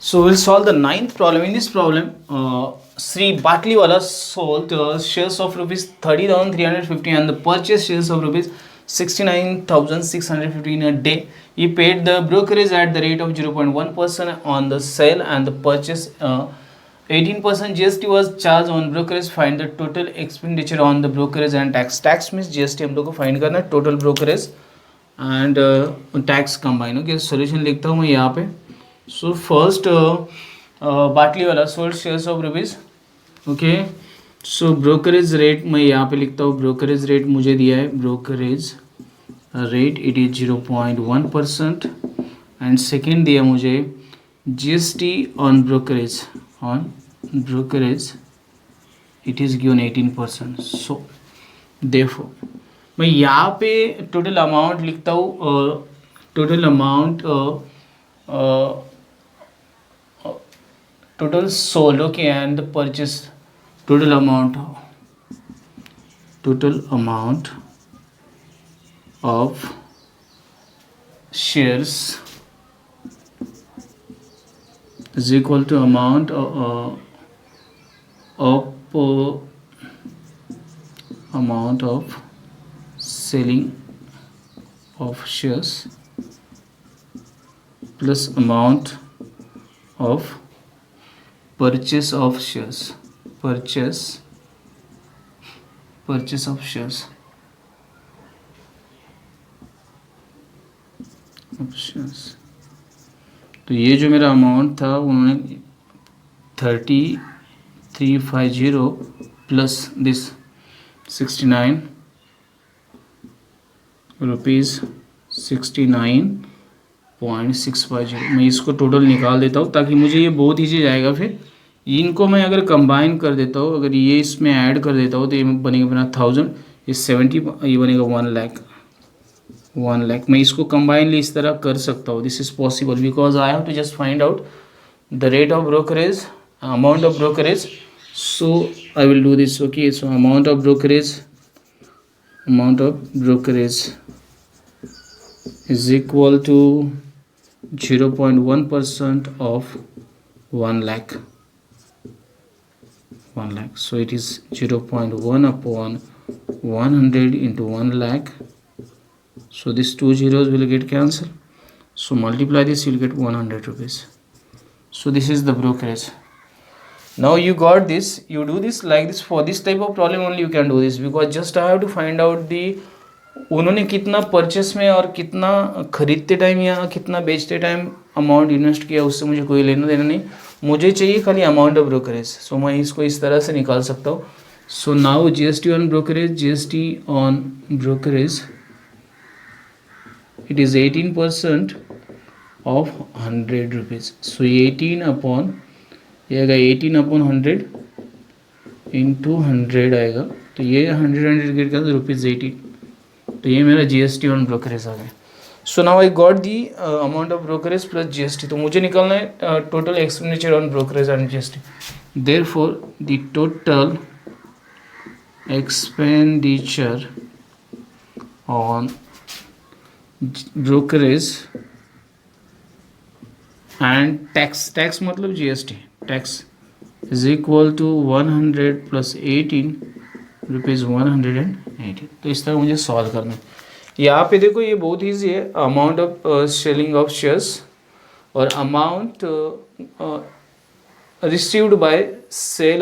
So we'll solve the 9th problem. In this problem, Sri Batliwala sold shares of rupees 30,350 and the purchase shares of rupees 69,650 in a day. He paid the brokerage at the rate of 0.1% on the sale and the purchase 18% GST was charged on brokerage. Find the total expenditure on the brokerage and tax. Tax means GST हम लोग को find करना है, total brokerage and tax combine. Okay, solution लिखता हूँ मैं यहाँ पे। So first Batliwala sold shares of rupees. Okay, so brokerage rate मैं यहाँ पे लिखता हूँ। ब्रोकरेज रेट मुझे दिया है, brokerage rate it is 0.1% and second दिया मुझे GST on brokerage it is given 18%। सो देखो मैं यहाँ पे टोटल अमाउंट लिखता हूँ, total amount total sold, okay, and the purchase total amount of shares is equal to amount of selling of shares plus amount of purchase of shares, purchase purchase of shares, तो ये जो मेरा amount था उन्होंने 3350 plus this 69 rupees 69.650। मैं इसको total निकाल देता हूँ ताकि मुझे ये बहुत ईजी जाएगा। फिर इनको मैं अगर कंबाइन कर देता हूँ, अगर ये इसमें ऐड कर देता हूँ तो ये बनेगा अपना 1000, ये 70, ये बनेगा 1 लाख। मैं इसको कंबाइनली इस तरह कर सकता हूँ। This is possible because I have to just find out the rate of brokerage, amount of brokerage. So I will do this. Okay, so amount of brokerage is equal to 0.1% of 1 lakh. So it is 0.1 upon 100 into 1 lakh. So these two zeros will get cancelled. So multiply this, you'll get 100 rupees. So this is the brokerage. Now you got this. You do this like this. For this type of problem only you can do this, because just I have to find out the उन्होंने कितना purchase में और कितना खरीदते time या कितना बेचते time amount invest किया, उससे मुझे कोई लेना देना नहीं। मुझे चाहिए खाली अमाउंट ऑफ ब्रोकरेज। सो मैं इसको इस तरह से निकाल सकता हूँ। So now GST on brokerage it is 18% of 100 rupees. So 18 upon, ये आएगा 18 अपॉन 100 इंटू 100 आएगा, तो ये 100 गिर गया ₹18। तो ये मेरा जीएसटी ऑन ब्रोकरेज आ गया। So now I got the amount of brokerage plus GST. तो मुझे निकालना है total expenditure on brokerage and GST. Therefore the total expenditure on brokerage and tax मतलब GST, tax is equal to 100 plus 18 rupees 180। तो इस तरह मुझे solve करना है। यहाँ पे देखो ये बहुत ईजी है। Amount of selling of shares और amount received by selling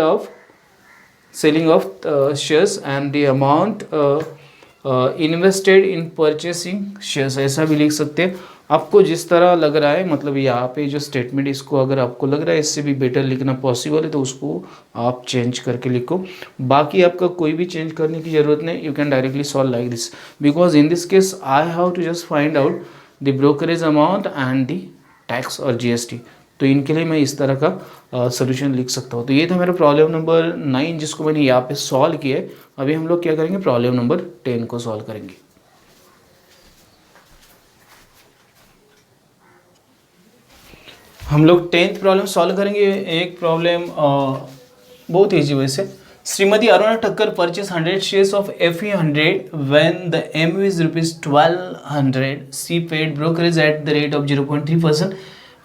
of shares and the amount invested in purchasing shares, ऐसा भी लिख सकते हैं। आपको जिस तरह लग रहा है, मतलब यहाँ पे जो स्टेटमेंट, इसको अगर आपको लग रहा है इससे भी बेटर लिखना पॉसिबल है तो उसको आप चेंज करके लिखो। बाकी आपका कोई भी चेंज करने की ज़रूरत नहीं। You can directly solve like this, because in this case I have to just find out the brokerage amount and the tax और जीएसटी। तो इनके लिए मैं इस तरह का सोल्यूशन लिख सकता हूँ। तो ये था मेरा प्रॉब्लम नंबर 9 जिसको मैंने यहाँ पे सॉल्व किया है। अभी हम लोग क्या करेंगे, प्रॉब्लम नंबर 10 को सॉल्व करेंगे। हम लोग 10th प्रॉब्लम सॉल्व करेंगे। एक प्रॉब्लम बहुत ईजी वैसे। Shrimati Aruna Thakkar purchase 100 shares of FE100 when the MU is ₹1200. She paid brokerage at the rate of 0.3%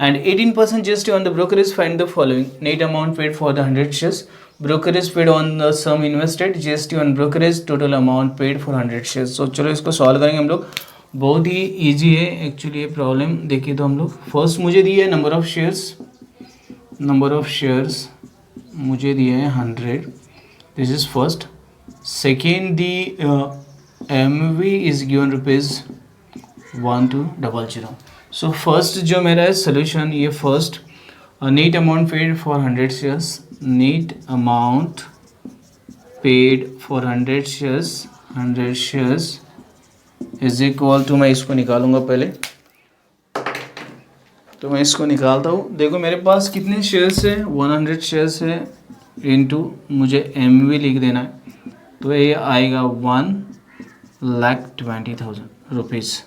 and 18% GST on the brokerage. Find the following: net amount paid for the 100 shares, brokerage paid on the sum invested, GST on brokerage, total amount paid for 100 shares. So चलो इसको solve करेंगे हम लोग। बहुत ही easy है actually ये problem. देखिए तो हम लोग फर्स्ट मुझे दिए है नंबर ऑफ शेयर्स मुझे दिए हैं 100, this is first. Second the MV is given ₹1200। So first जो मेरा है सोल्यूशन, ये first net amount paid for 100 shares, net amount paid for 100 shares is equal to, मैं इसको निकालूंगा पहले। तो मैं इसको निकालता हूँ। देखो मेरे पास कितने शेयर्स है, 100 शेयर्स है, इनटू मुझे MV लिख देना है। तो ये आएगा 1,20,000 रुपीज़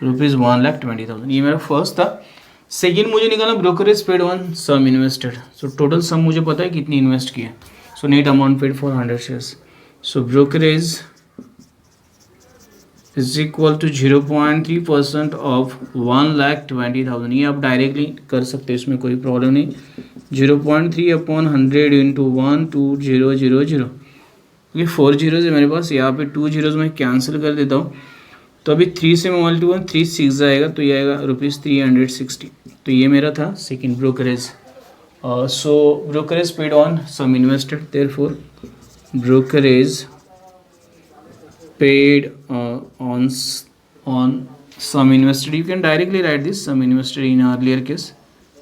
1,20,000। ये मेरा फर्स्ट था। सेकेंड मुझे निकालना brokerage paid on sum invested. So total sum मुझे पता है कितनी इन्वेस्ट की है। So net amount paid for 100 shares. So brokerage is equal to 0.3% of 1,20,000। ये आप डायरेक्टली कर सकते हैं, इसमें कोई प्रॉब्लम नहीं। 0.3 अपॉन 100 इंटू 12000। ये 4 जीरोज है मेरे पास, यहाँ पे 2 जीरोज मैं कैंसिल कर देता हूँ। तो अभी 3 से मैं मल्टीपल 3 6 आएगा, तो ये आएगा ₹360। तो ये मेरा था second brokerage. So brokerage paid on sum invested, therefore brokerage paid on sum invested. You can directly write this sum invested in earlier case.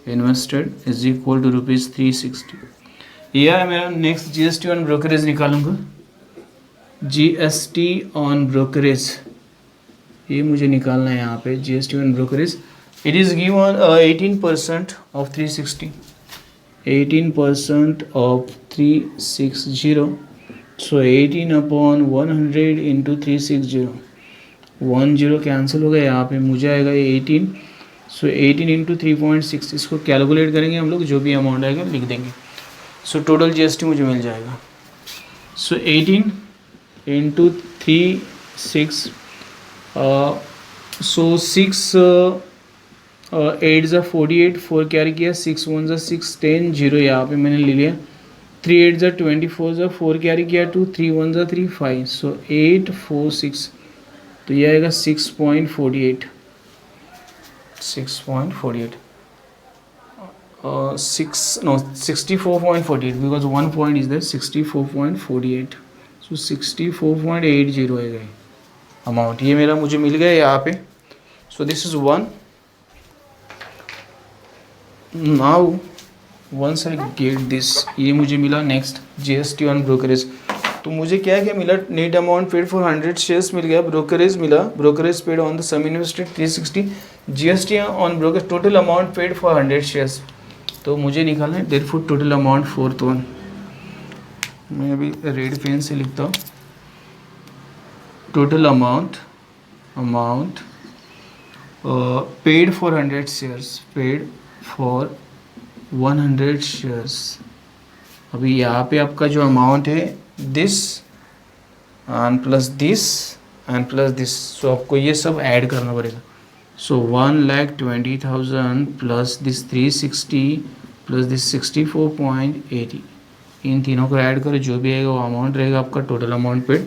Invested is equal to rupees 360. यह है मेरा नेक्स्ट जीएसटी ऑन ब्रोकरेज निकालूंगा. GST on brokerage ये मुझे निकालना है यहाँ पे. GST on brokerage it is given 18% of 360. 18% of 360. So 18 upon 100 into 360. 10 cancel हो गया यहाँ पे. मुझे आएगा 18. सो 18 इंटू 3.6. इसको कैलकुलेट करेंगे हम लोग. जो भी अमाउंट आएगा लिख देंगे. सो टोटल जीएसटी मुझे मिल जाएगा. सो 18 इंटू 3.6. सो 6 8 ज़ा 48. 4 कैरी किया. 6 1 ज़ा 6 10 0 यहाँ पे मैंने ले लिया. 3 8 ज़ा 24 ज़ा 4 कैरी किया 2 3 1 ज़ा 3 5. सो 8 4 6. तो ये आएगा 6.48. 6.48. 64.48 because 1 point is there. 64.48. so 64.80 है अमाउंट. ये मेरा मुझे मिल गया यहाँ पे. So this is 1. Now once I get this, ये मुझे मिला. Next GST on brokerage. तो मुझे क्या क्या मिला? Net amount paid for 100 shares मिल गया. ब्रोकरेज मिला. Brokerage paid on the sum invested 360. GST on brokerage total amount paid for 100 shares. तो मुझे निकालना है therefore total amount 4th one. मैं अभी रेड पेन से लिखता हूँ. Total amount paid for 100 shares. Paid for 100 shares. अभी यहाँ पे आपका जो अमाउंट है this and plus this and plus this. So आपको ये सब ऐड करना पड़ेगा. So 1,20,000 plus this 360 plus this 64.80. इन तीनों को ऐड करो. जो भी आएगा वो अमाउंट रहेगा आपका टोटल अमाउंट पेड.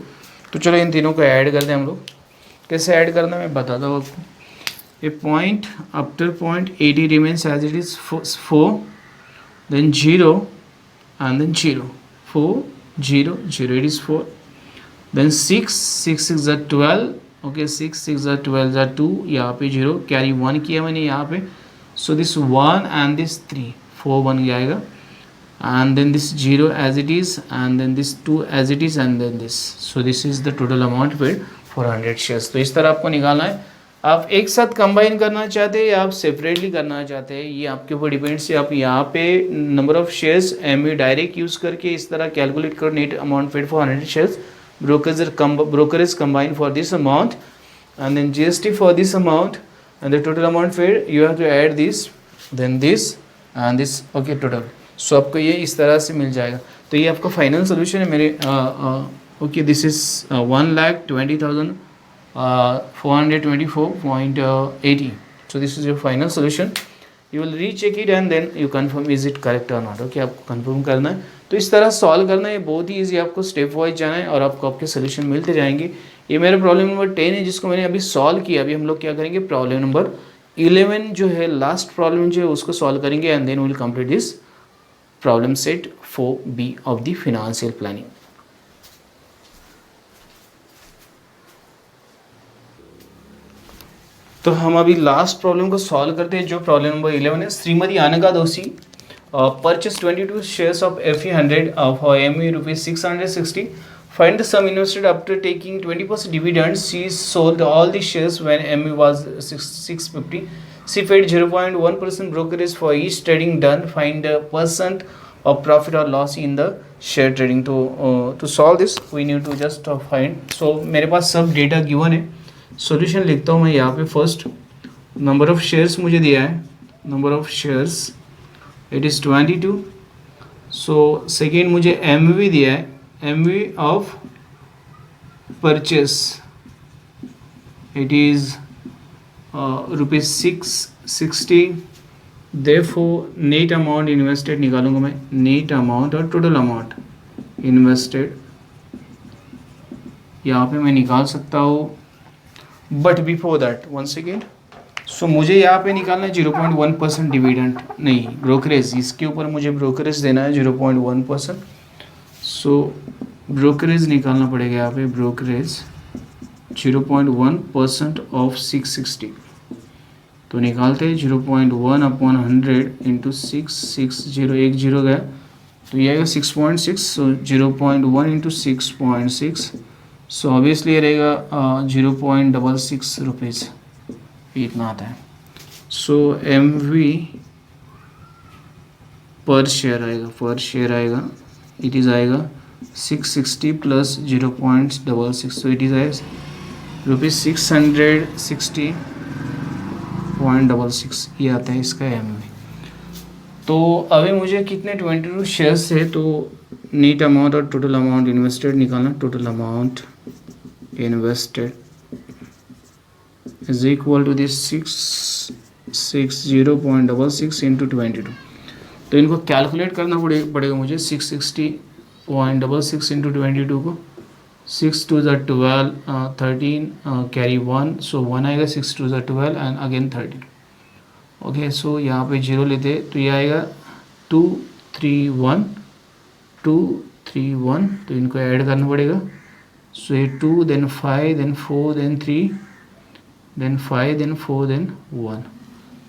तो चलो इन तीनों को ऐड करते हैं हम लोग. कैसे ऐड करना है मैं बताता हूँ आपको. A point after point 80 remains as it is 4 then 0 and then 0. 4 0 0 it is 4. then 6 6 6 are 12. okay 6 6 are 12 are 2. यहाँ पे 0 कैरी 1 किया मैंने यहाँ पे. so this 1 and this 3 4 बन जाएगा. and then this 0 as it is and then this 2 as it is and then this. so this is the total amount paid for 100 shares. तो इस तरह आपको निकालना है. आप एक साथ कंबाइन करना चाहते हैं या आप सेपरेटली करना चाहते हैं ये आपके ऊपर डिपेंड से. आप यहाँ पे number of shares MU direct use करके इस तरह कैलकुलेट करो. Net amount paid for 100 shares. Brokerage combine for this amount and then GST for this amount and the total amount paid you have to add this then this and this. Okay total. So आपको ये इस तरह से मिल जाएगा. तो ये आपका final solution है मेरे. Okay this is 1,20,424.80. so this is your final solution. you will recheck it and then you confirm is it correct or not. okay आपको कंफर्म करना है. तो इस तरह सॉल्व करना है. बहुत ही ईजी. आपको स्टेप वाइज जाना है और आपको आपके सोल्यूशन मिलते जाएंगे. ये मेरा प्रॉब्लम नंबर 10 है जिसको मैंने अभी सॉल्व किया. अभी हम लोग क्या करेंगे प्रॉब्लम नंबर 11 जो है लास्ट प्रॉब्लम जो है उसको सॉल्व करेंगे and then will complete this problem set 4B of the financial planning. तो हम अभी लास्ट प्रॉब्लम को सॉल्व करते हैं जो प्रॉब्लम नंबर 11 है. Shrimati Anka Doshi purchase 22 shares of FE100 for ME rupees 660. Find the sum invested after taking 20% dividend. She sold all the shares when ME was 650. She paid 0.1% brokerage for each trading done. Find the percent of profit or loss in the share trading. to solve this we need to just find. so मेरे पास सब data given है. Solution लिखता हूँ मैं यहाँ पे. First number of shares मुझे दिया है. Number of shares it is 22. So second मुझे MV दिया है. MV of purchase it is rupees 660. Therefore net amount invested निकालूंगा मैं. नेट अमाउंट और टोटल अमाउंट इन्वेस्टेड यहाँ पे मैं निकाल सकता हूँ. But before that once again so मुझे यहाँ पे निकालना है 0.1% डिविडेंड नहीं ब्रोकरेज. इसके ऊपर मुझे ब्रोकरेज देना है 0.1%. सो ब्रोकरेज निकालना पड़ेगा यहाँ पे. ब्रोकरेज 0.1% ऑफ 660, तो निकालते हैं 0.1 अपॉन 100 इंटू 660, एक जीरो गया तो ये आएगा 6.6, सो 0.1 इंटू 6.6, सो ऑब्वियसली ये रहेगा 0.66 रुपीज़, इतना आता है। सो MV पर शेयर आएगा इट इज़ आएगा 660 प्लस 0.66, सो इट इज़ आएगा ₹660.66, ये आता है इसका MV। तो अभी मुझे कितने 22 शेयर्स थे, तो नीट अमाउंट और टोटल अमाउंट इन्वेस्टेड निकालना। Total amount invested is equal to this 660.66 into 22, तो इनको कैलकुलेट करना पड़ेगा मुझे। 660.66 इंटू 22 को 6 2 12, 13 कैरी 1, सो 1 आएगा, 6 2 12 एंड अगेन 13। ओके, सो यहाँ पे जीरो लेते तो ये आएगा 2 3 1 2 3 1, तो इनको ऐड करना पड़ेगा। सो ये 2 then 5 then 4 then 3 then 5 then 4 then 1,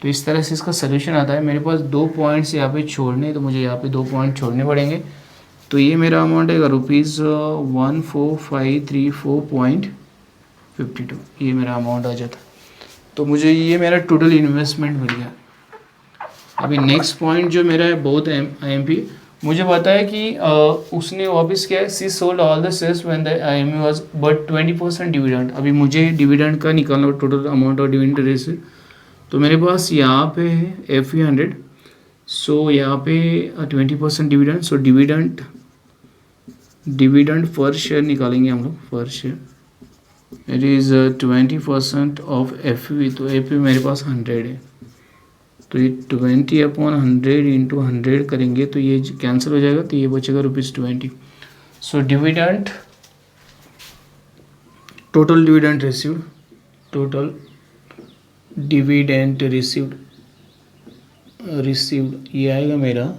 तो इस तरह से इसका सोल्यूशन आता है। मेरे पास 2 पॉइंट्स यहाँ पे छोड़ने, तो मुझे यहाँ पे 2 पॉइंट छोड़ने पड़ेंगे। तो ये मेरा अमाउंट है ₹14,534.52, ये मेरा अमाउंट आ जाता। तो मुझे ये मेरा टोटल इन्वेस्टमेंट मिल गया। अभी नेक्स्ट पॉइंट जो मेरा है बहुत IMP, मुझे पता है कि उसने वापस क्या है, she sold all the shares when the IME was but 20% dividend. अभी मुझे डिविडेंड का निकालना टोटल अमाउंट और डिविडेंड रेशियो। तो मेरे पास यहाँ पे है FE 100, सो यहाँ पे 20% डिविडेंड, सो डिविडेंड पर शेयर निकालेंगे हम लोग। पर share it is 20% of FE, तो FE मेरे पास 100 है, तो ये 20 अपॉन 100 इंटू 100 करेंगे तो ये कैंसिल हो जाएगा, तो ये बचेगा ₹20। So dividend, total dividend received ये आएगा मेरा।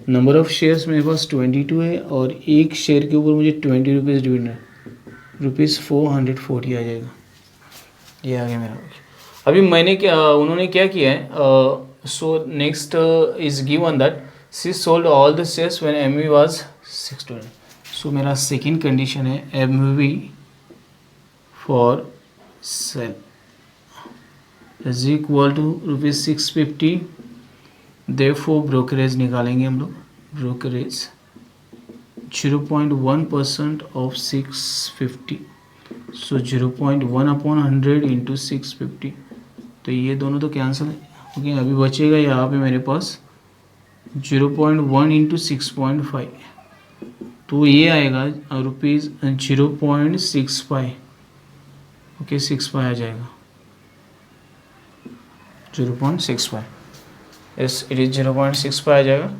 नंबर ऑफ शेयर्स मेरे पास 22 है और एक शेयर के ऊपर मुझे 20 रुपीज़ डिविडेंड, ₹440 आ जाएगा, ये आ गया मेरा। अभी मैंने क्या, उन्होंने क्या किया है, so next is given that she sold all the shares when MV was 620। So मेरा सेकंड कंडीशन है MV for sale is equal to ₹650, therefore brokerage निकालेंगे हम लोग। Brokerage 0.1% of 650, so 0.1 upon 100 into 650, तो ये दोनों तो कैंसिल है। ओके, अभी बचेगा यहाँ पे मेरे पास 0.1 इंटू 6.5, तो ये आएगा ₹0.65। ओके, 65 आ जाएगा, 0.65, यस इट इज 0.65 आ जाएगा।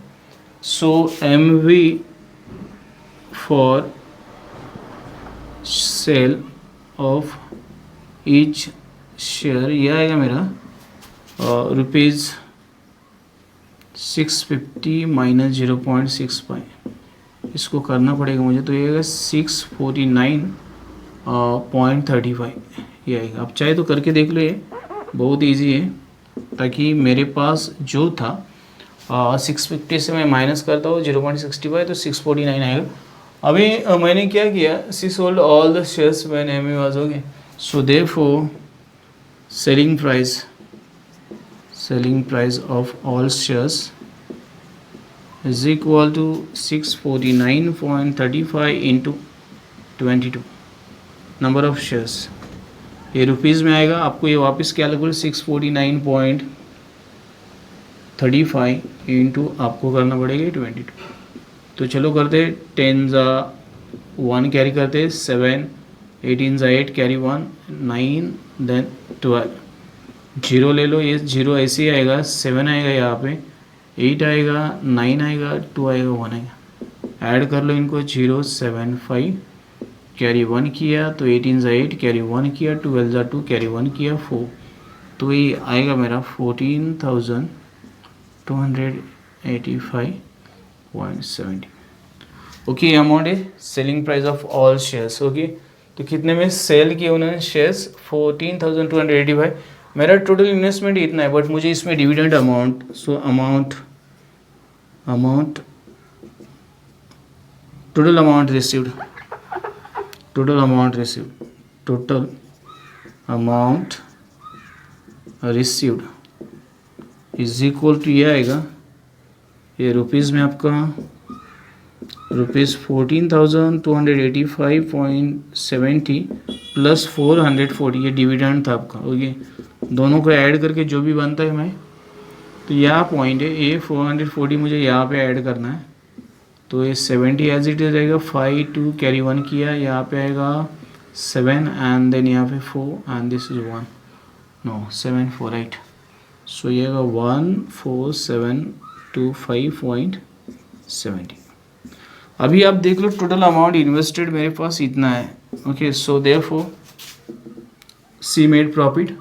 सो MV for cell of each share ये आएगा मेरा ₹650 माइनस 0.65, इसको करना पड़ेगा मुझे, तो ये आएगा 649.35 ये आएगा। आप चाहे तो करके देख लो, ये बहुत इजी है, ताकि मेरे पास जो था 650 से मैं माइनस करता हूँ 0.65, तो 649 आएगा। अभी मैंने क्या किया, she sold all the shares when ME was, okay, so therefore selling price of all shares is equal to 649.35 into 22 number of shares, ये रुपीज़ में आएगा। आपको ये वापस कैलकुलेट 649.35 इंटू आपको करना पड़ेगा 22, तो चलो करते 10 ज़ा 1 कैरी करते 7, 18 ज़ा 8 कैरी 1 9 देन 12, जीरो ले लो, ये जीरो ऐसे ही आएगा, 7 आएगा यहाँ पे, 8 आएगा, 9 आएगा, 2 आएगा, 1 आएगा, ऐड कर लो इनको, 0 7 5 कैरी 1 किया तो 18 ज़ा 8 कैरी 1 किया, 12 ज़ा 2 कैरी 1 किया 4, तो ये आएगा मेरा 14,285.70। ओके, अमाउंट है selling price of all shares. Okay, तो कितने में सेल किए उन्होंने शेयर्स 14,285। मेरा टोटल इन्वेस्टमेंट इतना है, बट मुझे इसमें dividend amount, so amount total amount received is equal to ये आएगा, ये रुपीज़ में आपका रुपीज़ 14,285.70 प्लस 440, ये डिविडेंड था आपका। ओके, दोनों को ऐड करके जो भी बनता है मैं, तो यहाँ पॉइंट है ये 440 मुझे यहाँ पे ऐड करना है, तो ये 70 एज इट इज रहेगा। 5 2 कैरी 1 किया, यहाँ पे आएगा 7 एंड देन यहाँ पे 4 एंड दिस इज 1, नो 7 4 8, सो ये आएगा 14,725.70। अभी आप देख लो टोटल अमाउंट इन्वेस्टेड मेरे पास इतना है। Okay, so therefore C made profit.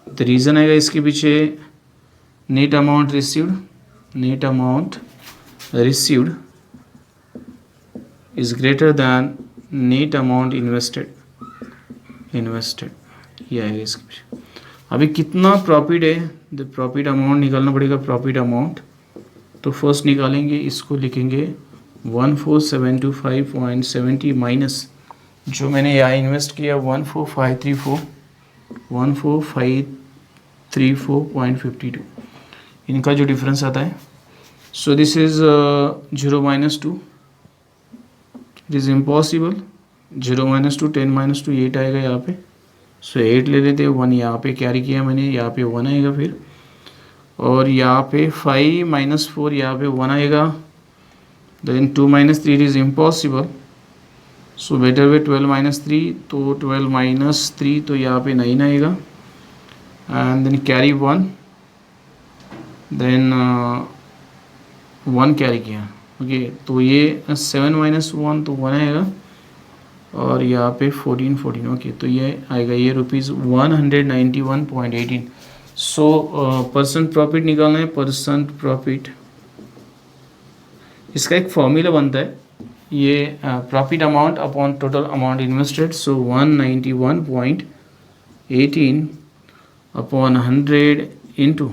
The reason आएगा इसके पीछे net amount received is greater than net amount invested, ये आएगा इसके पीछे। अभी कितना प्रॉफिट है, द प्रॉफिट अमाउंट निकालना पड़ेगा। प्रॉफिट अमाउंट तो फर्स्ट निकालेंगे, इसको लिखेंगे 14,725.70 माइनस जो मैंने यहाँ इन्वेस्ट किया 14,534.52, इनका जो डिफरेंस आता है। सो this is 0 - 2, it is impossible. 0 - 2 10 - 2 8 आएगा यहाँ पे, सो 8 ले लेते हैं। 1 यहाँ पे कैरी किया मैंने, यहाँ पे 1 आएगा फिर, और यहाँ पे 5 - 4 यहाँ पे 1 आएगा। Then 2 - 3 it is impossible, so better way 12 - 3, तो 12 - 3 तो यहाँ पे 9 आएगा and then carry 1, then 1 carry किया। ओके, तो ये 7 - 1 तो 1 आएगा, और यहाँ पे 14 ओके, तो ये आएगा ये रुपीज़ 191.18। सो परसेंट प्रॉफिट निकालना है। परसेंट प्रॉफिट, इसका एक फॉर्मूला बनता है, ये profit amount upon total amount invested. So 191.18 upon 100 into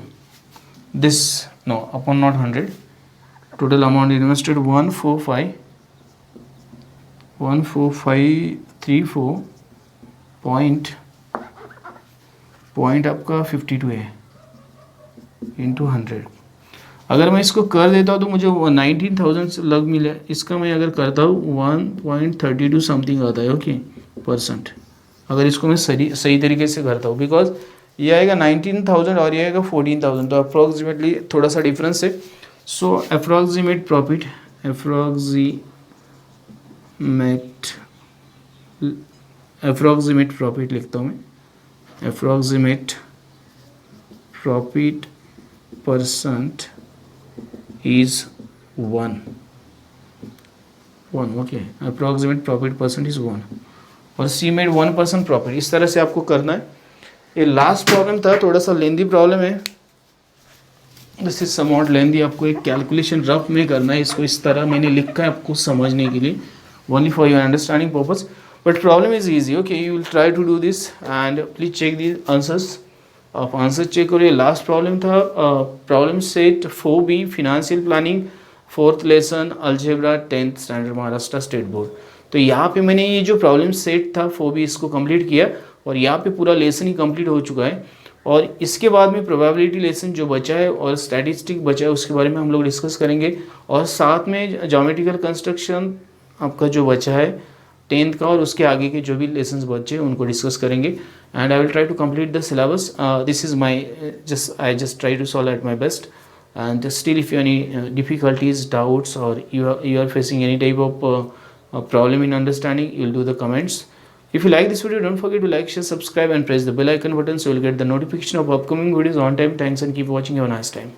this, no upon not 100, total amount invested 14534 point आपका 52 है इंटू 100। अगर मैं इसको कर देता हूँ तो मुझे 19,000 लग मिले। इसका मैं अगर करता हूँ 1.32 समथिंग आता है। ओके, परसेंट, अगर इसको मैं सही तरीके से करता हूँ, बिकॉज ये आएगा 19,000 और ये आएगा 14,000, तो अप्रॉक्सीमेटली थोड़ा सा डिफरेंस है। सो अप्रॉक्सीमेट प्रॉफिट लिखता हूँ मैं, approximate profit percent is 1। Okay, approximate profit percent is 1 और सी मेड 1% प्रॉफिट। इस तरह से आपको करना है। ये लास्ट प्रॉब्लम था, थोड़ा सा लेंदी प्रॉब्लम है, दिस इज समॉट लेंदी। आपको एक कैलकुलेशन रफ में करना है, इसको इस तरह मैंने लिखा है आपको समझने के लिए, only for your understanding purpose, but problem is easy. Okay, you will try to do this and please check the answers. आप आंसर चेक करिए। लास्ट प्रॉब्लम था problem set 4B financial planning 4th lesson algebra 10th standard Maharashtra state board. तो यहाँ पे मैंने ये जो problem set था 4B इसको कंप्लीट किया और यहाँ पे पूरा लेसन ही कंप्लीट हो चुका है। और इसके बाद में प्रोबेबिलिटी लेसन जो बचा है और स्टैटिस्टिक बचा है उसके बारे में हम लोग डिस्कस करेंगे, और साथ में ज्योमेट्रिकल कंस्ट्रक्शन आपका जो बचा है 10th का और उसके आगे के जो भी लेसन्स बचे उनको डिस्कस करेंगे। And I will try to complete the syllabus. This is my I just try to solve at my best, and still if you have any difficulties, doubts, or you are facing any type of problem in understanding, you'll do the comments. If you like this video, don't forget to like, share, subscribe and press the bell icon button so you'll get the notification of upcoming videos on time. Thanks and keep watching. Have a nice time.